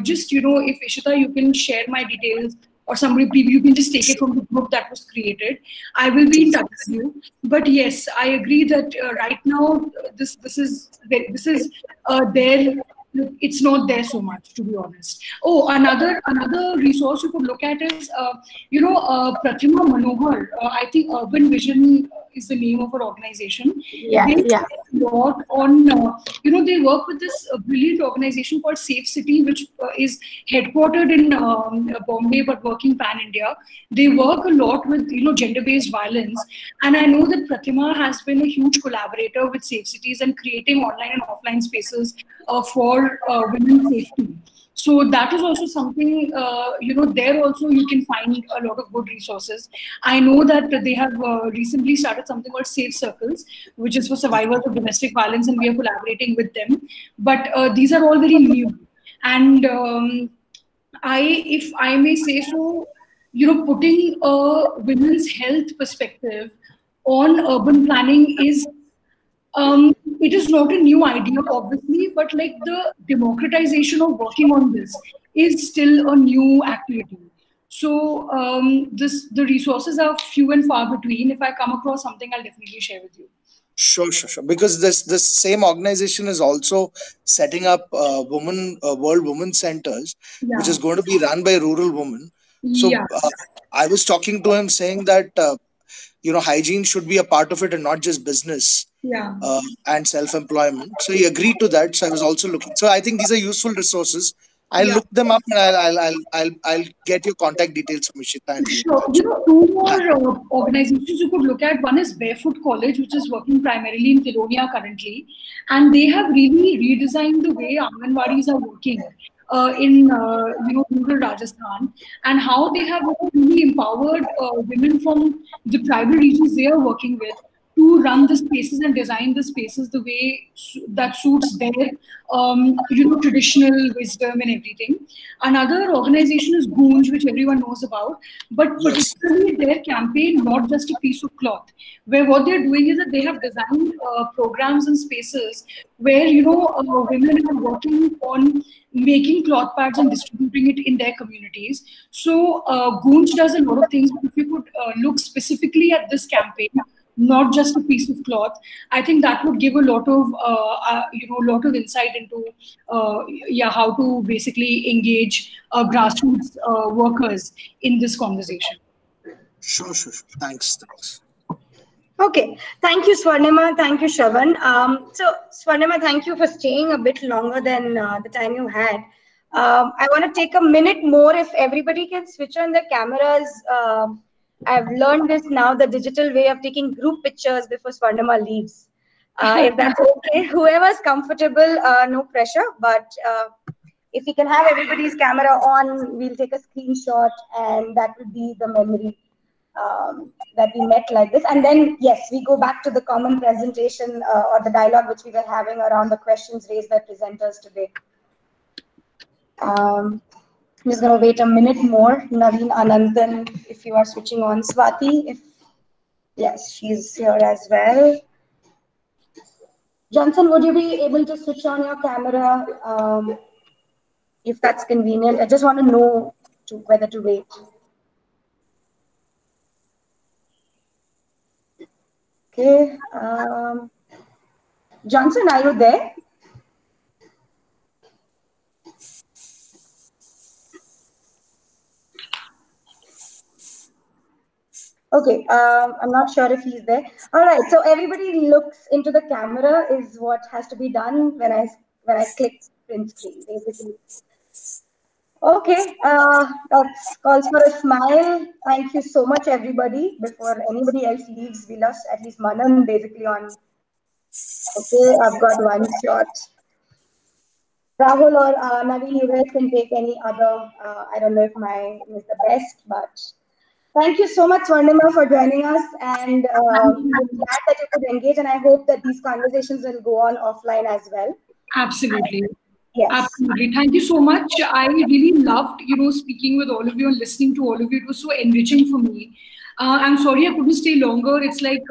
Just if Ishita, you can share my details, or somebody, you can just take it from the group that was created. I will be in touch with you. But yes, I agree that right now this is there. It's not there so much, to be honest. Oh, another resource you could look at is Pratima Manohar. I think Urban Vision is the name of her organization. They work on they work with this brilliant organization called Safe City, which is headquartered in Bombay but working pan India. They work a lot with gender-based violence, and I know that Pratima has been a huge collaborator with Safe Cities and creating online and offline spaces for women's safety. So that is also something, there also you can find a lot of good resources. I know that they have recently started something called Safe Circles, which is for survivors of domestic violence, and we are collaborating with them. But these are all very new. And if I may say so, putting a women's health perspective on urban planning is, it is not a new idea, obviously, but like the democratization of working on this is still a new activity. So the resources are few and far between. If I come across something, I'll definitely share with you. Sure. Because this same organization is also setting up World Women Centers, which is going to be run by rural women. So I was talking to him saying that hygiene should be a part of it and not just business and self-employment. So he agreed to that. So I was also looking. So I think these are useful resources. I'll look them up, and I'll get your contact details from Ishita. Sure. Two more organizations you could look at. One is Barefoot College, which is working primarily in Tilonia currently, and they have really redesigned the way Anganwadis are working in rural Rajasthan, and how they have really empowered women from the tribal regions they are working with to run the spaces and design the spaces the way that suits their traditional wisdom and everything. Another organization is Goonj, which everyone knows about, but particularly their campaign, Not Just a Piece of Cloth, where what they're doing is that they have designed programs and spaces where women are working on making cloth pads and distributing it in their communities. So Goonj does a lot of things, but if you could look specifically at this campaign, Not Just a Piece of Cloth, I think that would give a lot of insight into how to basically engage grassroots workers in this conversation. Sure. Thanks. Okay, thank you, Swarnima. Thank you, Shravan. So, Swarnima, thank you for staying a bit longer than the time you had. I want to take a minute more if everybody can switch on their cameras. I've learned this now, the digital way of taking group pictures before Swarnima leaves. If that's okay, whoever's comfortable, no pressure. But if we can have everybody's camera on, we'll take a screenshot, and that will be the memory that we met like this. And then, yes, we go back to the common presentation or the dialogue which we were having around the questions raised by presenters today. I'm just going to wait a minute more. Naveen Anandan, if you are switching on. Swati, if yes, she's here as well. Johnson, would you be able to switch on your camera if that's convenient? I just want to know whether to wait. Okay. Johnson, are you there? Okay, I'm not sure if he's there. All right, so everybody looks into the camera is what has to be done when I click print screen, basically. Okay, that calls for a smile. Thank you so much, everybody. Before anybody else leaves, we lost at least Manan basically on. Okay, I've got one shot. Rahul or Naveen, you guys can take any other. I don't know if mine is the best, but thank you so much, Swarnima, for joining us. And I'm glad that you could engage. And I hope that these conversations will go on offline as well. Absolutely. Yes. Absolutely. Thank you so much. I really loved, speaking with all of you and listening to all of you. It was so enriching for me. I'm sorry I couldn't stay longer. It's like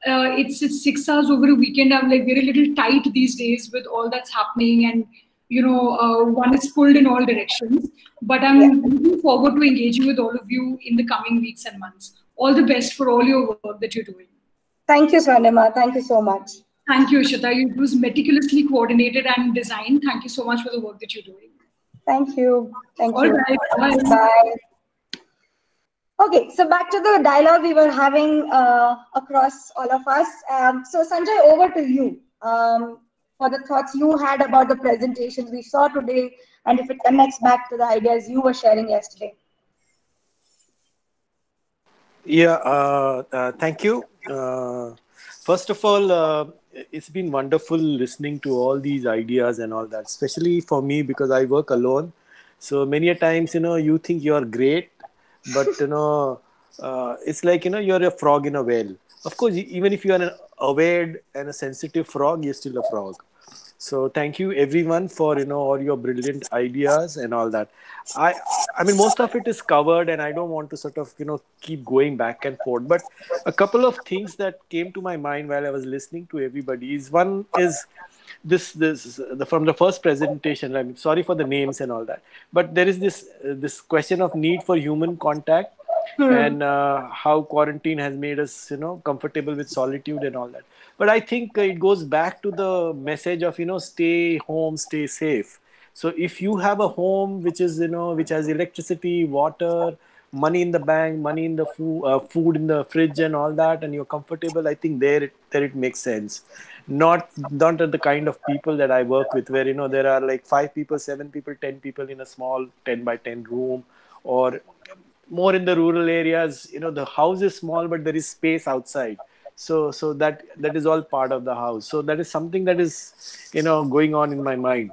it's 6 hours over a weekend. I'm like very little tight these days with all that's happening, and one is pulled in all directions. But I'm looking forward to engaging with all of you in the coming weeks and months. All the best for all your work that you're doing. Thank you, Swarnima. Thank you so much. Thank you, Ishita. It was meticulously coordinated and designed. Thank you so much for the work that you're doing. Thank you. Thank you. All right. Bye. Bye. Okay, so back to the dialogue we were having across all of us. So Sanjay, over to you for the thoughts you had about the presentations we saw today, and if it connects back to the ideas you were sharing yesterday. Yeah, thank you. First of all, it's been wonderful listening to all these ideas and all that, especially for me because I work alone. So many a times, you think you're great, but, it's like, you're a frog in a well. Of course, even if you are an aware and a sensitive frog, you're still a frog. So thank you everyone for all your brilliant ideas and all that. I mean most of it is covered and I don't want to sort of keep going back and forth. But a couple of things that came to my mind while I was listening to everybody is one is from the first presentation. I'm sorry for the names and all that, but there is this question of need for human contact. And how quarantine has made us comfortable with solitude and all that. But I think it goes back to the message of stay home, stay safe. So if you have a home which is which has electricity, water, money in the bank, money in the food in the fridge and all that, and you're comfortable, I think there it makes sense. Not the kind of people that I work with where there are like 5 people, 7 people, 10 people in a small 10 by 10 room, or more in the rural areas, the house is small but there is space outside. So that is all part of the house. So that is something that is going on in my mind.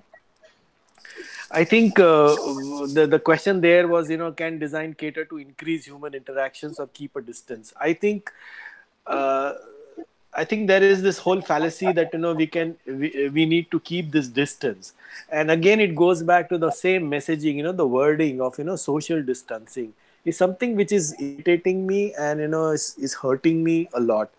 I think the question there was can design cater to increase human interactions or keep a distance? uh, I think there is this whole fallacy that we need to keep this distance, and again it goes back to the same messaging. The wording of social distancing is something which is irritating me and is hurting me a lot.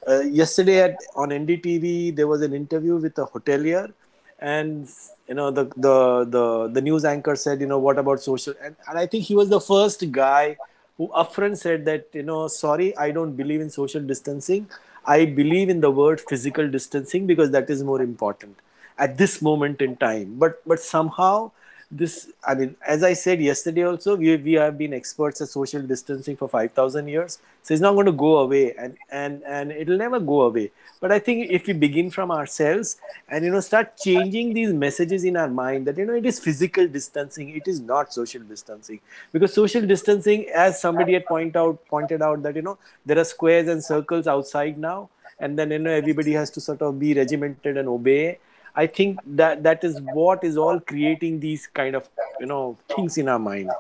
Yesterday on NDTV there was an interview with a hotelier, and the news anchor said what about social, and I think he was the first guy who upfront said that sorry, I don't believe in social distancing. I believe in the word physical distancing because that is more important at this moment in time. But somehow this, I mean, as I said yesterday also, we have been experts at social distancing for 5,000 years. So it's not going to go away, and it'll never go away. But I think if we begin from ourselves and, start changing these messages in our mind that, it is physical distancing, it is not social distancing. Because social distancing, as somebody had pointed out that, there are squares and circles outside now, and then, everybody has to sort of be regimented and obey. I think that is what is all creating these kind of, things in our mind.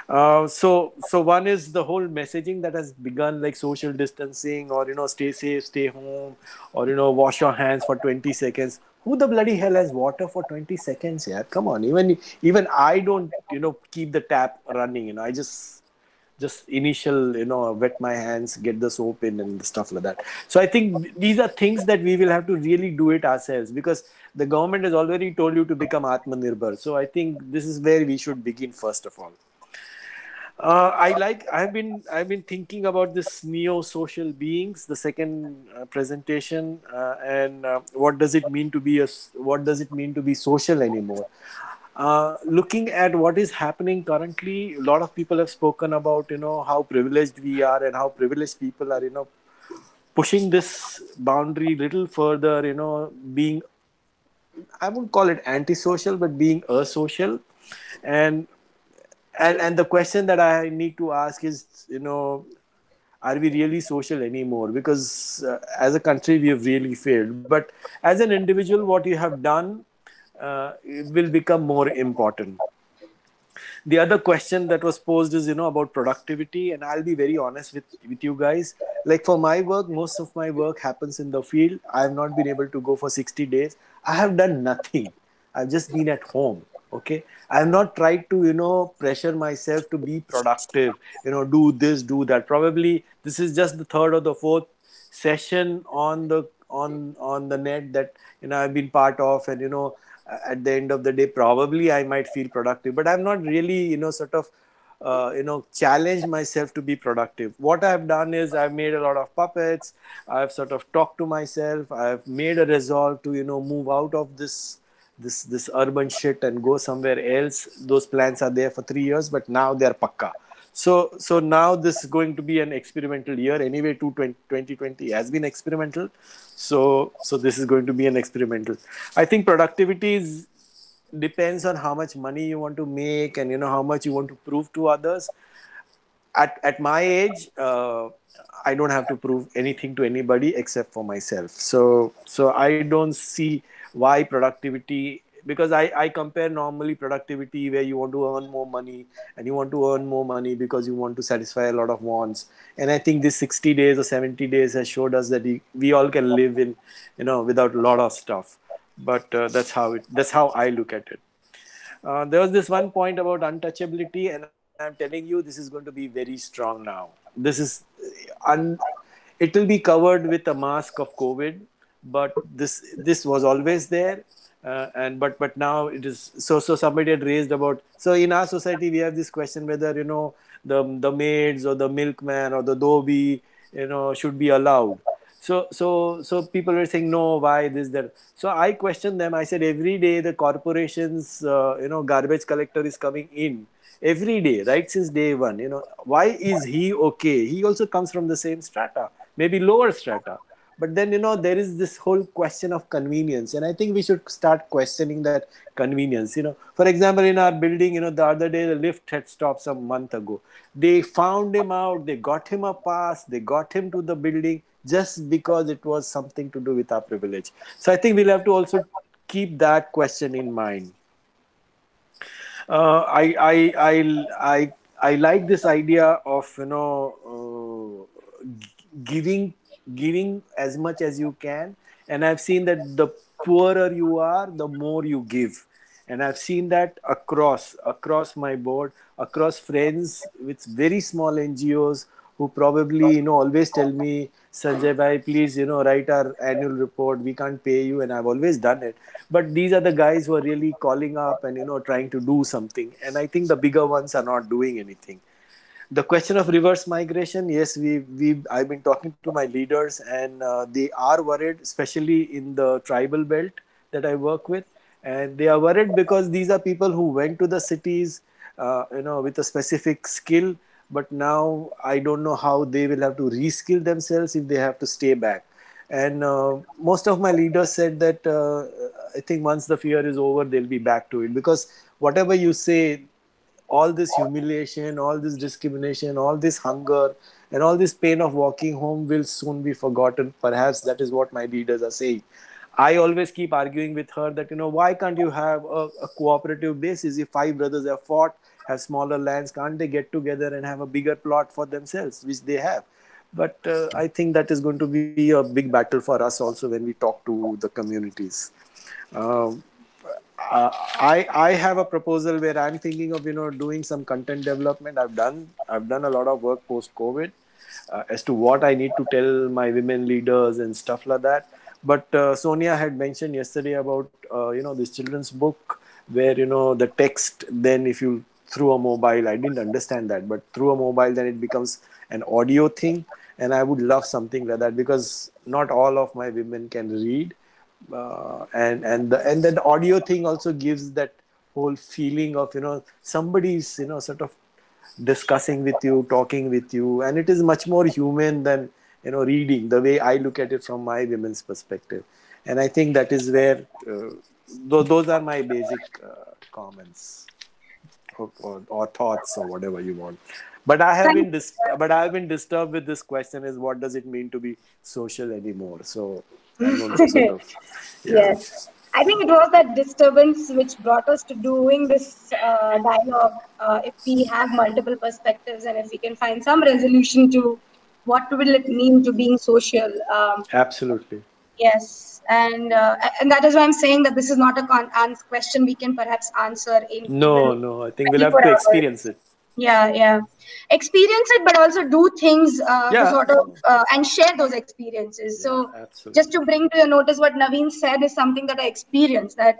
So one is the whole messaging that has begun, like social distancing, or, stay safe, stay home, or, wash your hands for 20 seconds. Who the bloody hell has water for 20 seconds? Yeah, come on. Even I don't, keep the tap running. I just initial, wet my hands, get the soap in, and stuff like that. So I think these are things that we will have to really do it ourselves, because the government has already told you to become Atmanirbhar. So I think this is where we should begin first of all. I've been thinking about this neo social beings, the second presentation, and what does it mean to be social anymore? Looking at what is happening currently, a lot of people have spoken about, how privileged we are and how privileged people are, pushing this boundary little further, being, I wouldn't call it antisocial, but being asocial. And and the question that I need to ask is, are we really social anymore? Because as a country, we have really failed. But as an individual, what you have done will become more important. The other question that was posed is, about productivity. And I'll be very honest with you guys. Like for my work, most of my work happens in the field. I have not been able to go for 60 days. I have done nothing. I've just been at home. Okay. I have not tried to, pressure myself to be productive, do this, do that. Probably this is just the third or the fourth session on the net that, I've been part of. And, at the end of the day, probably I might feel productive, but I'm not really, sort of, challenged myself to be productive. What I've done is I've made a lot of puppets. I've sort of talked to myself. I've made a resolve to, move out of this urban shit and go somewhere else. Those plans are there for 3 years, but now they're pakka. So now this is going to be an experimental year. Anyway, 2020 has been experimental. So this is going to be an experimental. I think productivity depends on how much money you want to make, and how much you want to prove to others. At my age, I don't have to prove anything to anybody except for myself. So I don't see why productivity, because I compare normally productivity where you want to earn more money, and you want to earn more money because you want to satisfy a lot of wants. And I think this 60 days or 70 days has showed us that we all can live in, without a lot of stuff. But that's how I look at it. There was this one point about untouchability, and I'm telling you, this is going to be very strong now. This is it will be covered with a mask of COVID, but this was always there. But now it is so. Somebody had raised about, so in our society we have this question whether, the maids or the milkman or the dhobi, should be allowed. So people were saying, no, why this, that. So I questioned them. I said, every day the corporation's garbage collector is coming in every day, right, since day one. Why is he okay? He also comes from the same strata, maybe lower strata. But then, there is this whole question of convenience. And I think we should start questioning that convenience. For example, in our building, the other day, the lift had stopped some month ago. They found him out. They got him a pass. They got him to the building just because it was something to do with our privilege. So I think we'll have to also keep that question in mind. I like this idea of, giving as much as you can. And I've seen that the poorer you are, the more you give. And I've seen that across my board, across friends with very small NGOs who probably, always tell me, Sanjay bhai, please, write our annual report. We can't pay you. And I've always done it. But these are the guys who are really calling up and, trying to do something. And I think the bigger ones are not doing anything. The question of reverse migration, yes, I've been talking to my leaders, and they are worried, especially in the tribal belt that I work with. and they are worried because these are people who went to the cities, with a specific skill. But now I don't know how they will have to reskill themselves if they have to stay back. And most of my leaders said that I think once the fear is over, they'll be back to it, because whatever you say, all this humiliation, all this discrimination, all this hunger, and all this pain of walking home will soon be forgotten. Perhaps that is what my leaders are saying. I always keep arguing with her that, why can't you have a cooperative basis? If five brothers have fought, have smaller lands, can't they get together and have a bigger plot for themselves, which they have? But I think that is going to be a big battle for us also when we talk to the communities. Um, I have a proposal where I'm thinking of doing some content development. I've done a lot of work post COVID as to what I need to tell my women leaders and stuff like that. But Sonia had mentioned yesterday about this children's book where the text, then if you through a mobile, I didn't understand that, but through a mobile then it becomes an audio thing, and I would love something like that because not all of my women can read, and then audio thing also gives that whole feeling of somebody's sort of discussing with you, talking with you, and it is much more human than reading, the way I look at it from my women's perspective. And I think that is where those are my basic comments, or thoughts, or whatever you want. But Thank I have been disturbed with this question: is what does it mean to be social anymore? So I'm going to sort you. of, yeah. Yes. I think it was that disturbance which brought us to doing this dialogue. If we have multiple perspectives and if we can find some resolution to what will it mean to being social. Absolutely. Yes, and that is why I'm saying that this is not a question we can perhaps answer in even No, I think we'll have 24 to hours. experience it. Yeah, yeah. Experience it, but also do things to Yeah, sort of and share those experiences. yeah, So, just absolutely. to bring to your notice what Naveen said is something that I experienced. That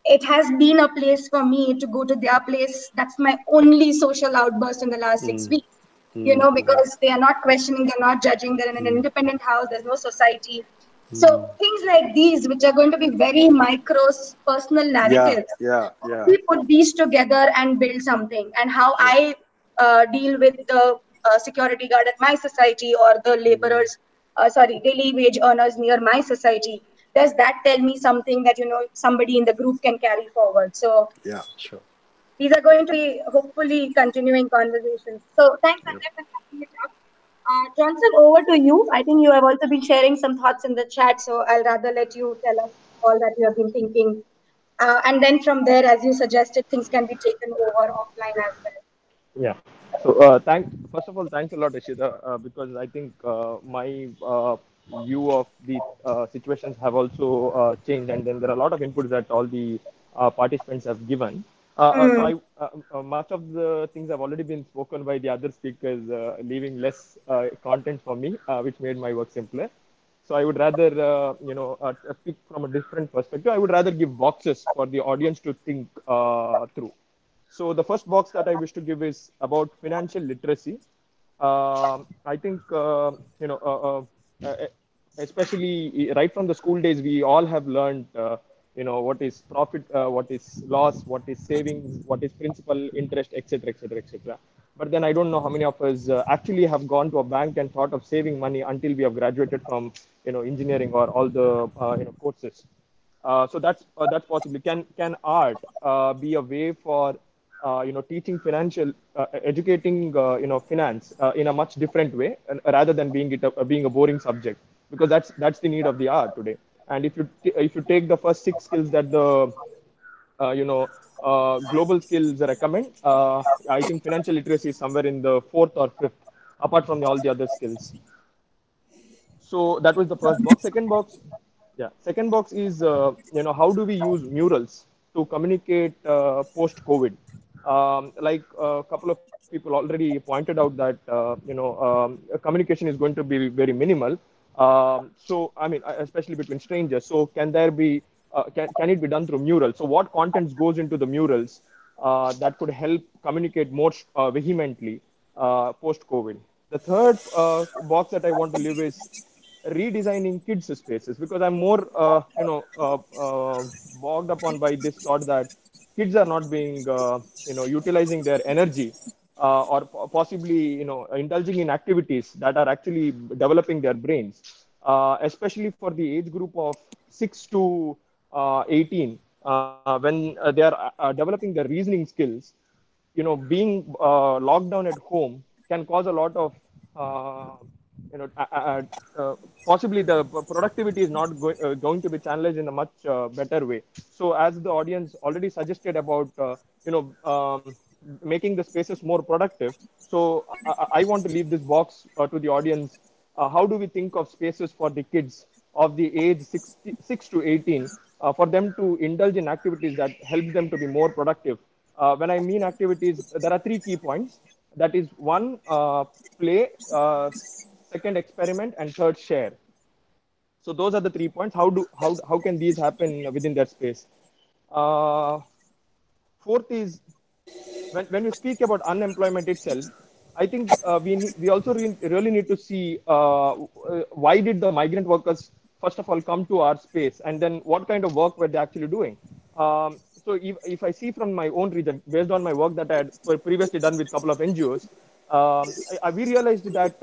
it has been a place for me to go to their place. That's my only social outburst in the last 6 weeks. Because they are not questioning, they're not judging. They're in an independent house. There's no society. So things like these, which are going to be very micro, personal Yeah, narratives, yeah, yeah, we put these together and build something. And how yeah. I deal with the security guard at my society or the laborers, daily wage earners near my society. Does that tell me something that somebody in the group can carry forward? So Yeah, sure. these are going to be hopefully continuing conversations. So thanks, Yep. Sanjay, for wrapping it up. Johnson, over to you. I think you have also been sharing some thoughts in the chat, so I'll rather let you tell us all that you have been thinking. And then from there, as you suggested, things can be taken over offline as well. Yeah. So, first of all, thanks a lot, Ishita, because I think my view of the situations have also changed, and then there are a lot of inputs that all the participants have given. Mm, Much of the things have already been spoken by the other speakers, leaving less content for me, which made my work simpler. So I would rather, pick from a different perspective. I would rather give boxes for the audience to think through. So the first box that I wish to give is about financial literacy. I think especially right from the school days, we all have learned what is profit, what is loss, what is savings, what is principal, interest, etc., etc., etc. But then I don't know how many of us actually have gone to a bank and thought of saving money until we have graduated from engineering or all the courses. So that's possibly can art be a way for teaching financial educating finance in a much different way, and rather than being a boring subject, because that's the need of the art today. And if you take the first six skills that the global skills recommend, I think financial literacy is somewhere in the fourth or fifth, apart from all the other skills. So that was the first box. Second box, yeah. Second box is how do we use murals to communicate post COVID? Like a couple of people already pointed out that communication is going to be very minimal. So I mean, especially between strangers. So can there be can it be done through murals? So what contents goes into the murals that could help communicate more vehemently post COVID? The third box that I want to leave is redesigning kids spaces, because I'm more bogged upon by this thought that kids are not being, utilizing their energy, or possibly, indulging in activities that are actually developing their brains, especially for the age group of 6 to 18, when they are developing their reasoning skills. Being locked down at home can cause a lot of, uh, you know, uh, uh, uh, possibly the productivity is not going to be channeled in a much better way. So, as the audience already suggested about, making the spaces more productive. So, I want to leave this box to the audience. How do we think of spaces for the kids of the age 6 to 18, for them to indulge in activities that help them to be more productive? When I mean activities, there are three key points. That is one, play, second, experiment, and third, share. So those are the 3 points. How can these happen within that space? Uh, Fourth is, when we speak about unemployment itself, I think we also really need to see, why did the migrant workers first of all come to our space, and then what kind of work were they actually doing. So if I see from my own region, based on my work that I had previously done with a couple of NGOs, we realized that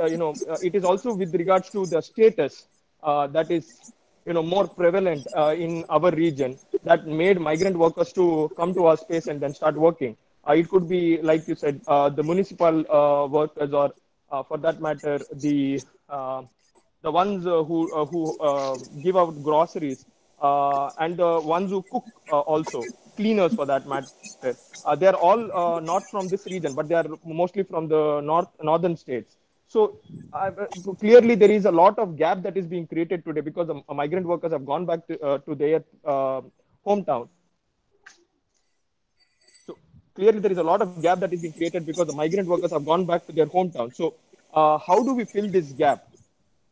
it is also with regards to the status that is more prevalent in our region, that made migrant workers to come to our space and then start working. It could be, like you said, the municipal workers, or for that matter, the ones who give out groceries, and the ones who cook, also cleaners for that matter. They're all not from this region, but they are mostly from the northern states. So clearly, there is a lot of gap that is being created today because the migrant workers have gone back to their hometown. So clearly, there is a lot of gap that is being created because the migrant workers have gone back to their hometown. So how do we fill this gap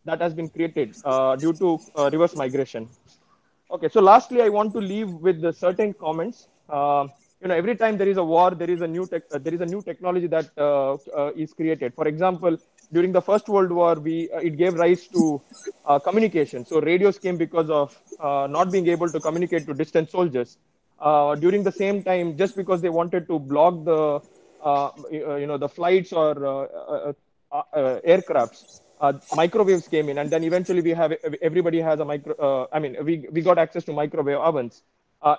that has been created due to reverse migration? Okay, so lastly, I want to leave with the certain comments. Every time there is a war, there is a new technology that is created. For example, during the First World War, it gave rise to communication. So radios came because of not being able to communicate to distant soldiers. During the same time, just because they wanted to block the flights or aircrafts, microwaves came in, and then eventually everybody has a micro. We got access to microwave ovens.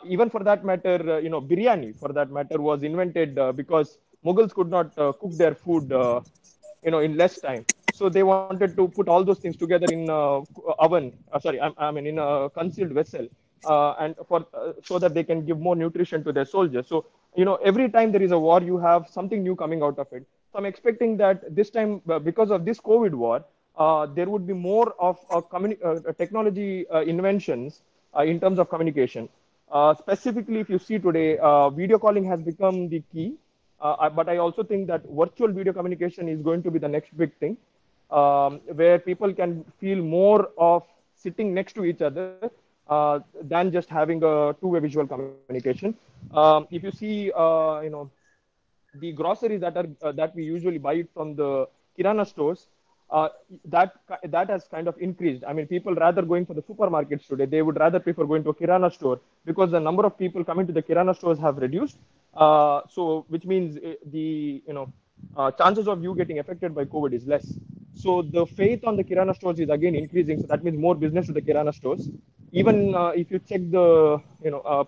Even for that matter, biryani for that matter was invented because Mughals could not cook their food, in less time. So they wanted to put all those things together in oven. Sorry, I mean in a concealed vessel, and so that they can give more nutrition to their soldiers. So every time there is a war, you have something new coming out of it. So I'm expecting that this time, because of this COVID war, there would be more of technology inventions in terms of communication. Specifically, if you see today, video calling has become the key. But I also think that virtual video communication is going to be the next big thing, where people can feel more of sitting next to each other than just having a two-way visual communication. If you see, the groceries that we usually buy from the kirana stores, uh, that that has kind of increased. I mean, people rather going for the supermarkets today, they would rather prefer going to a kirana store because the number of people coming to the kirana stores have reduced. So, which means the chances of you getting affected by COVID is less. So the faith on the kirana stores is again increasing. So that means more business to the kirana stores. Even if you check the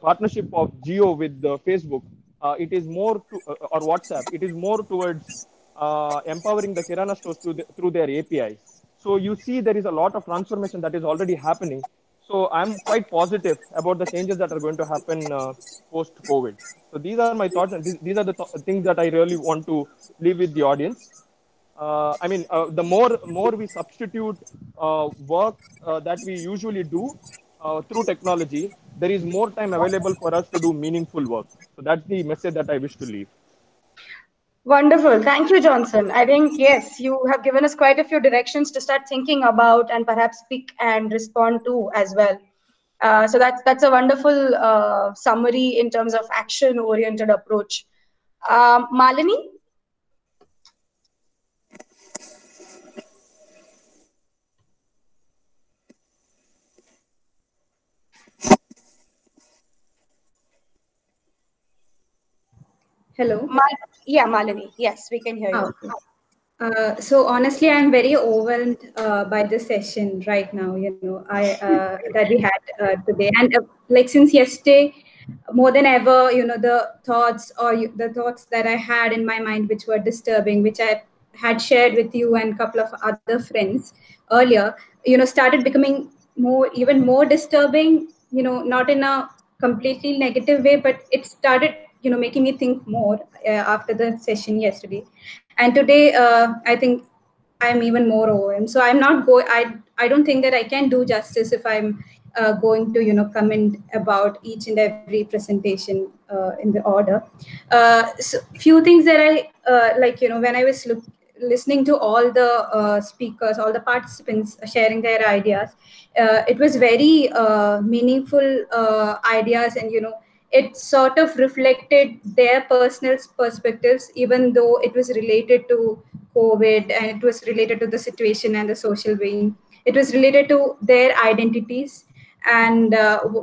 partnership of Geo with Facebook, it is more to, or WhatsApp. It is more towards empowering the kirana stores through their APIs. So you see there is a lot of transformation that is already happening. So I'm quite positive about the changes that are going to happen post COVID. So these are my thoughts, and these are the things that I really want to leave with the audience. The more we substitute work that we usually do through technology, there is more time available for us to do meaningful work. So that's the message that I wish to leave. Wonderful. Thank you, Johnson. I think, yes, you have given us quite a few directions to start thinking about and perhaps pick and respond to as well. So that's a wonderful summary in terms of action-oriented approach. Malini? Hello. Yeah, Malini. Yes, we can hear you. Okay. So honestly, I'm very overwhelmed by this session right now. That we had today, and like since yesterday, more than ever, the thoughts the thoughts that I had in my mind, which were disturbing, which I had shared with you and a couple of other friends earlier, started becoming even more disturbing. Not in a completely negative way, but it started, making me think more after the session yesterday. And today, I think I'm even more overwhelmed. So I'm not going. I don't think that I can do justice if I'm going to comment about each and every presentation in the order. So few things that I like. When I was listening to all the speakers, all the participants sharing their ideas, it was very meaningful ideas, and it sort of reflected their personal perspectives, even though it was related to COVID and it was related to the situation and the social being. It was related to their identities. And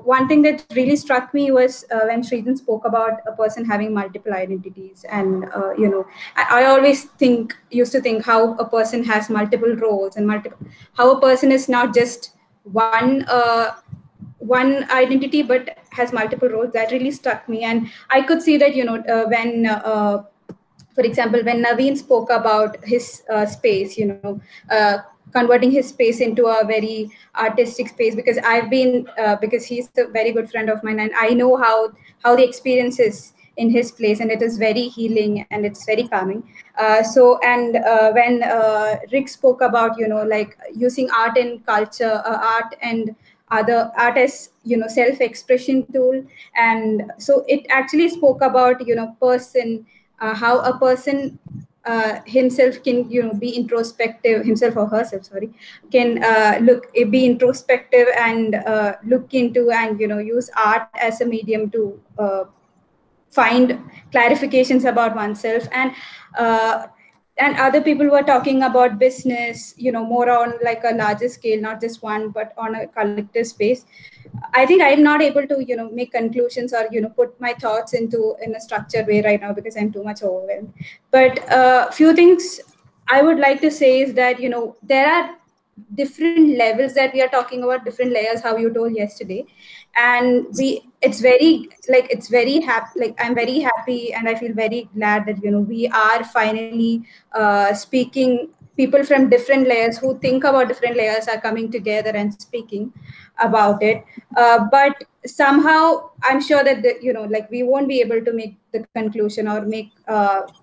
one thing that really struck me was when Sridhan spoke about a person having multiple identities. And, I always used to think how a person has multiple roles and how a person is not just one identity but has multiple roles. That really struck me, and I could see that when for example, when Naveen spoke about his space, converting his space into a very artistic space, because because he's a very good friend of mine, and I know how the experience is in his place, and it is very healing and it's very calming. And when Rick spoke about, like using art and culture, art and other art as self-expression tool, and so it actually spoke about person, how a person himself can be introspective, himself or herself, sorry, can be introspective and look into and use art as a medium to find clarifications about oneself. And other people were talking about business, more on like a larger scale, not just one but on a collective space. I think I'm not able to make conclusions or put my thoughts in a structured way right now because I'm too much overwhelmed. But few things I would like to say is that there are different levels that we are talking about, different layers, how you told yesterday. And it's very happy, like I'm very happy and I feel very glad that we are finally speaking. People from different layers who think about different layers are coming together and speaking about it. But somehow I'm sure that like we won't be able to make the conclusion or make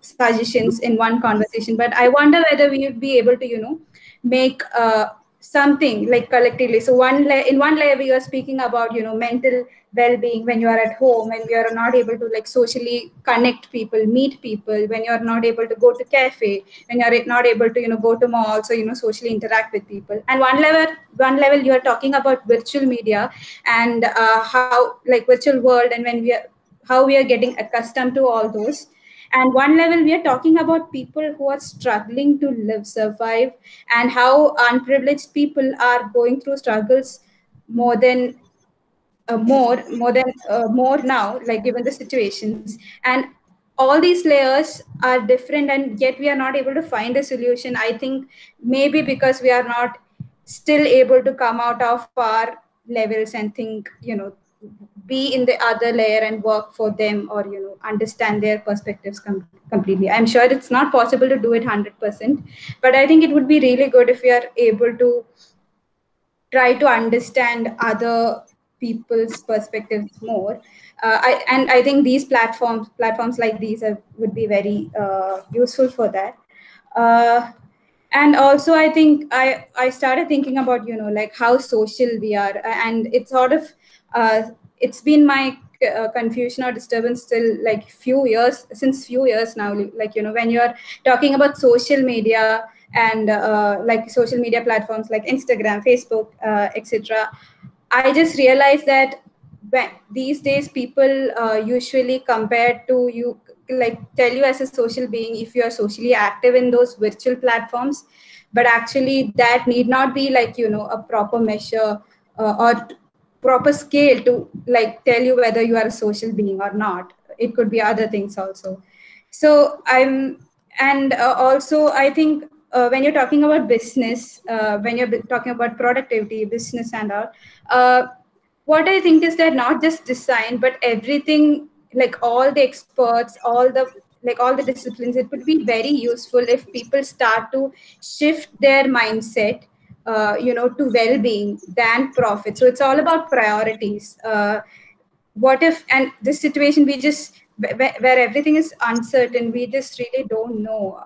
suggestions in one conversation, but I wonder whether we would be able to make something like collectively. So in one layer we are speaking about mental well-being when you are at home, when you are not able to like socially connect people, meet people, when you are not able to go to cafe, when you are not able to go to malls, so socially interact with people. And one level you are talking about virtual media and how like virtual world, and how we are getting accustomed to all those. And one level we are talking about people who are struggling to live, survive, and how unprivileged people are going through struggles more than more now, like given the situations. And all these layers are different, and yet we are not able to find a solution. I think maybe because we are not still able to come out of our levels and think, be in the other layer and work for them, or understand their perspectives completely. I'm sure it's not possible to do it 100%, but I think it would be really good if we are able to try to understand other people's perspectives more. I think these platforms like these would be very useful for that. Uh, and also I think I started thinking about like how social we are, and it's sort of it's been my confusion or disturbance still like since few years now, like when you're talking about social media and like social media platforms like Instagram, Facebook, etc. I just realized that these days people usually compare to you, like tell you as a social being if you are socially active in those virtual platforms, but actually that need not be like a proper measure or proper scale to like tell you whether you are a social being or not. It could be other things also. So and also I think when you're talking about business, when you're talking about productivity, business and all, what I think is that not just design, but everything, like all the experts, all the disciplines, it would be very useful if people start to shift their mindset, to well-being than profit. So it's all about priorities. What if, and this situation, we just where everything is uncertain, we just really don't know.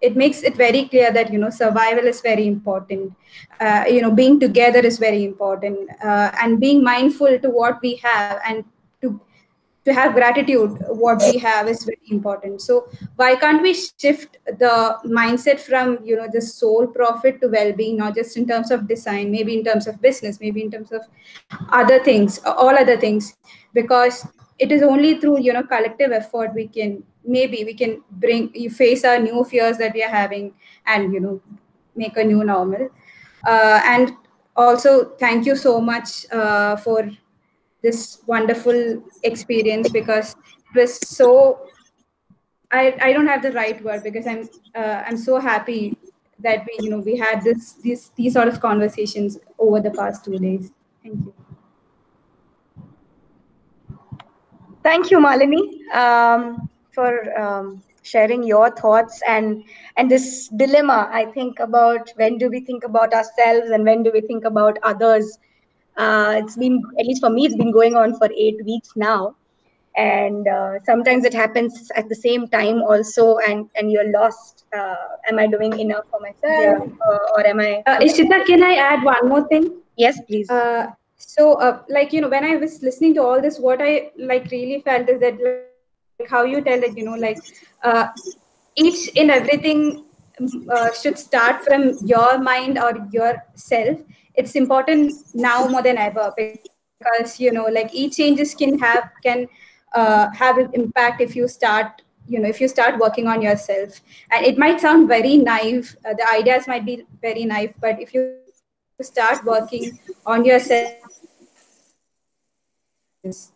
It makes it very clear that survival is very important. Being together is very important, and being mindful to what we have, and to to have gratitude what we have is very important. So why can't we shift the mindset from the sole profit to well-being, not just in terms of design, maybe in terms of business, maybe in terms of other things, all other things, because it is only through collective effort we can bring you face our new fears that we are having, and make a new normal. And also thank you so much for this wonderful experience, because it was so, I don't have the right word, because I'm so happy that we had these sort of conversations over the past 2 days. Thank you. Thank you, Malini, for sharing your thoughts and this dilemma. I think about when do we think about ourselves and when do we think about others. It's been, at least for me, it's been going on for 8 weeks now, and sometimes it happens at the same time also, and you're lost. Am I doing enough for myself, Yeah. or am I? Ishita, can I add one more thing? Yes, please. Like when I was listening to all this, what I like really felt is that, like how you tell it, each and everything should start from your mind or yourself. It's important now more than ever, because like each changes can have an impact if you start if you start working on yourself. And it might sound very naive, the ideas might be very naive, but if you start working on yourself, you will see changes.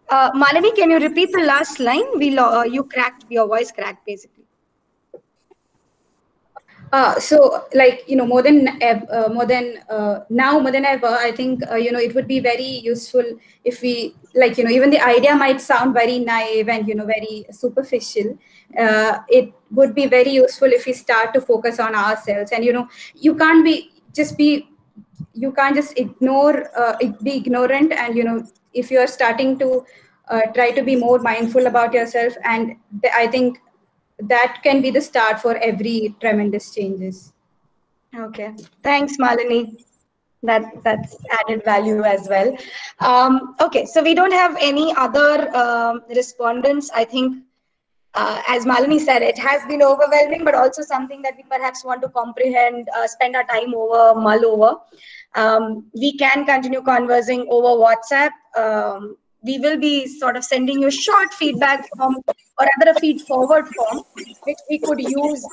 Malini, can you repeat the last line? You cracked, your voice cracked basically. So like more than ever, I think it would be very useful if we, like even the idea might sound very naive and very superficial. It would be very useful if we start to focus on ourselves, and you can't be just be you can't just be ignorant, and if you are starting to try to be more mindful about yourself, and I think that can be the start for every tremendous changes. Okay, thanks, Malini. That's added value as well. Okay, so we don't have any other respondents. I think, as Malini said, it has been overwhelming, but also something that we perhaps want to comprehend, spend our time over, mull over. We can continue conversing over WhatsApp. We will be sort of sending you short feedback form, or rather a feed forward form, which we could use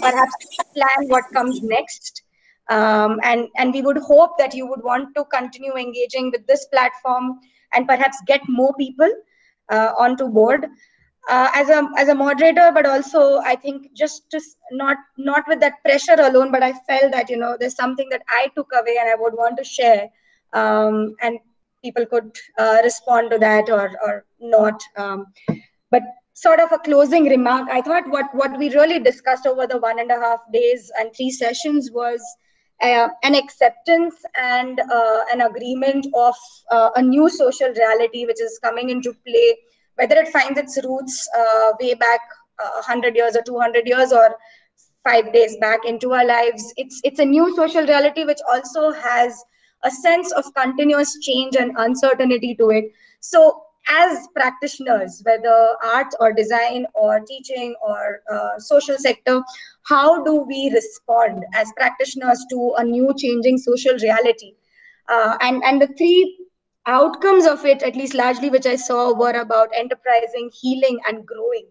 perhaps to plan what comes next. And we would hope that you would want to continue engaging with this platform and perhaps get more people onto board. As a moderator, but also I think just not with that pressure alone, but I felt that there's something that I took away and I would want to share, and people could respond to that or not. But sort of a closing remark, I thought what we really discussed over the 1.5 days and 3 sessions was an acceptance and an agreement of a new social reality which is coming into play, whether it finds its roots way back 100 years or 200 years or 5 days back into our lives. It's a new social reality which also has a sense of continuous change and uncertainty to it. So as practitioners, whether art or design or teaching or social sector, how do we respond as practitioners to a new changing social reality? And the 3 outcomes of it, at least largely, which I saw, were about enterprising, healing, and growing,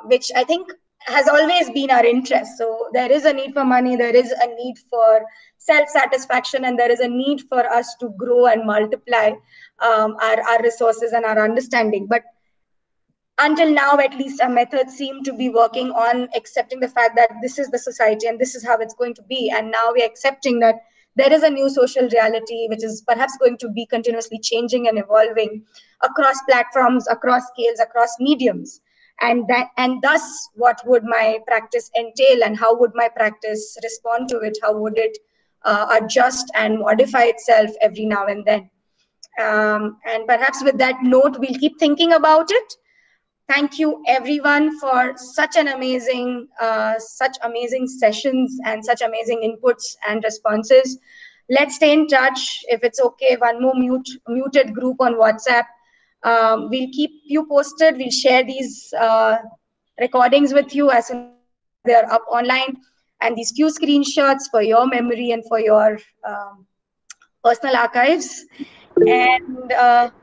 which I think has always been our interest. So there is a need for money, there is a need for self-satisfaction, and there is a need for us to grow and multiply our resources and our understanding. But until now, at least, our methods seem to be working on accepting the fact that this is the society and this is how it's going to be. And now we're accepting that there is a new social reality, which is perhaps going to be continuously changing and evolving across platforms, across scales, across mediums. And thus, what would my practice entail, and how would my practice respond to it? How would it adjust and modify itself every now and then? And perhaps with that note, we'll keep thinking about it. Thank you everyone for such amazing sessions and such amazing inputs and responses. Let's stay in touch. If it's okay, one more muted group on WhatsApp. We'll keep you posted. We'll share these recordings with you as soon as they're up online, and these few screenshots for your memory and for your personal archives. And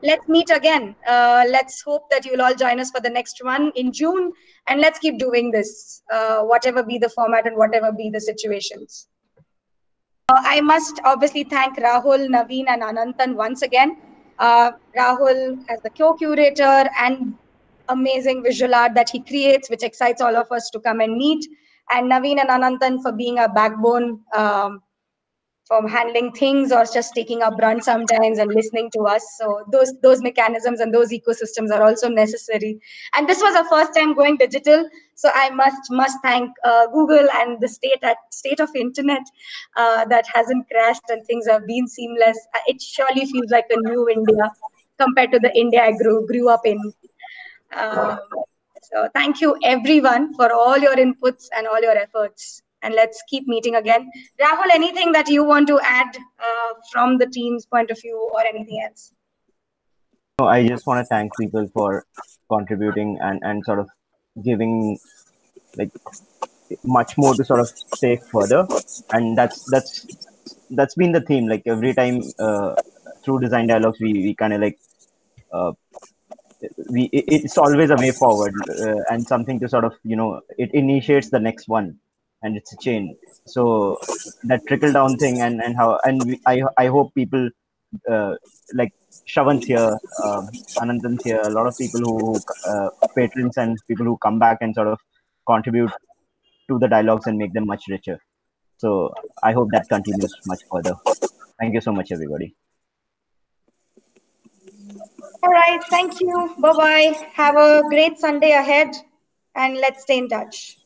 let's meet again. Let's hope that you'll all join us for the next one in June, and let's keep doing this, whatever be the format and whatever be the situations. I must obviously thank Rahul, Naveen, and Anantan once again. Rahul as the co-curator and amazing visual art that he creates, which excites all of us to come and meet. And Naveen and Anantan for being a backbone, from handling things or just taking up run sometimes and listening to us. So those mechanisms and those ecosystems are also necessary. And this was our first time going digital, so I must thank Google and the state of internet that hasn't crashed and things have been seamless. It surely feels like a new India compared to the India I grew up in. So thank you everyone for all your inputs and all your efforts. And let's keep meeting again. Rahul, anything that you want to add from the team's point of view or anything else? No, I just want to thank people for contributing and sort of giving like much more to sort of take further. And that's been the theme. Like every time through design dialogues, we kind of like it's always a way forward and something to sort of it initiates the next one, and it's a chain. So that trickle down thing and how I hope people like Shravan's here, Anantan's here, a lot of people who patrons and people who come back and sort of contribute to the dialogues and make them much richer. So I hope that continues much further. Thank you so much, everybody. All right, thank you. Bye-bye. Have a great Sunday ahead, and let's stay in touch.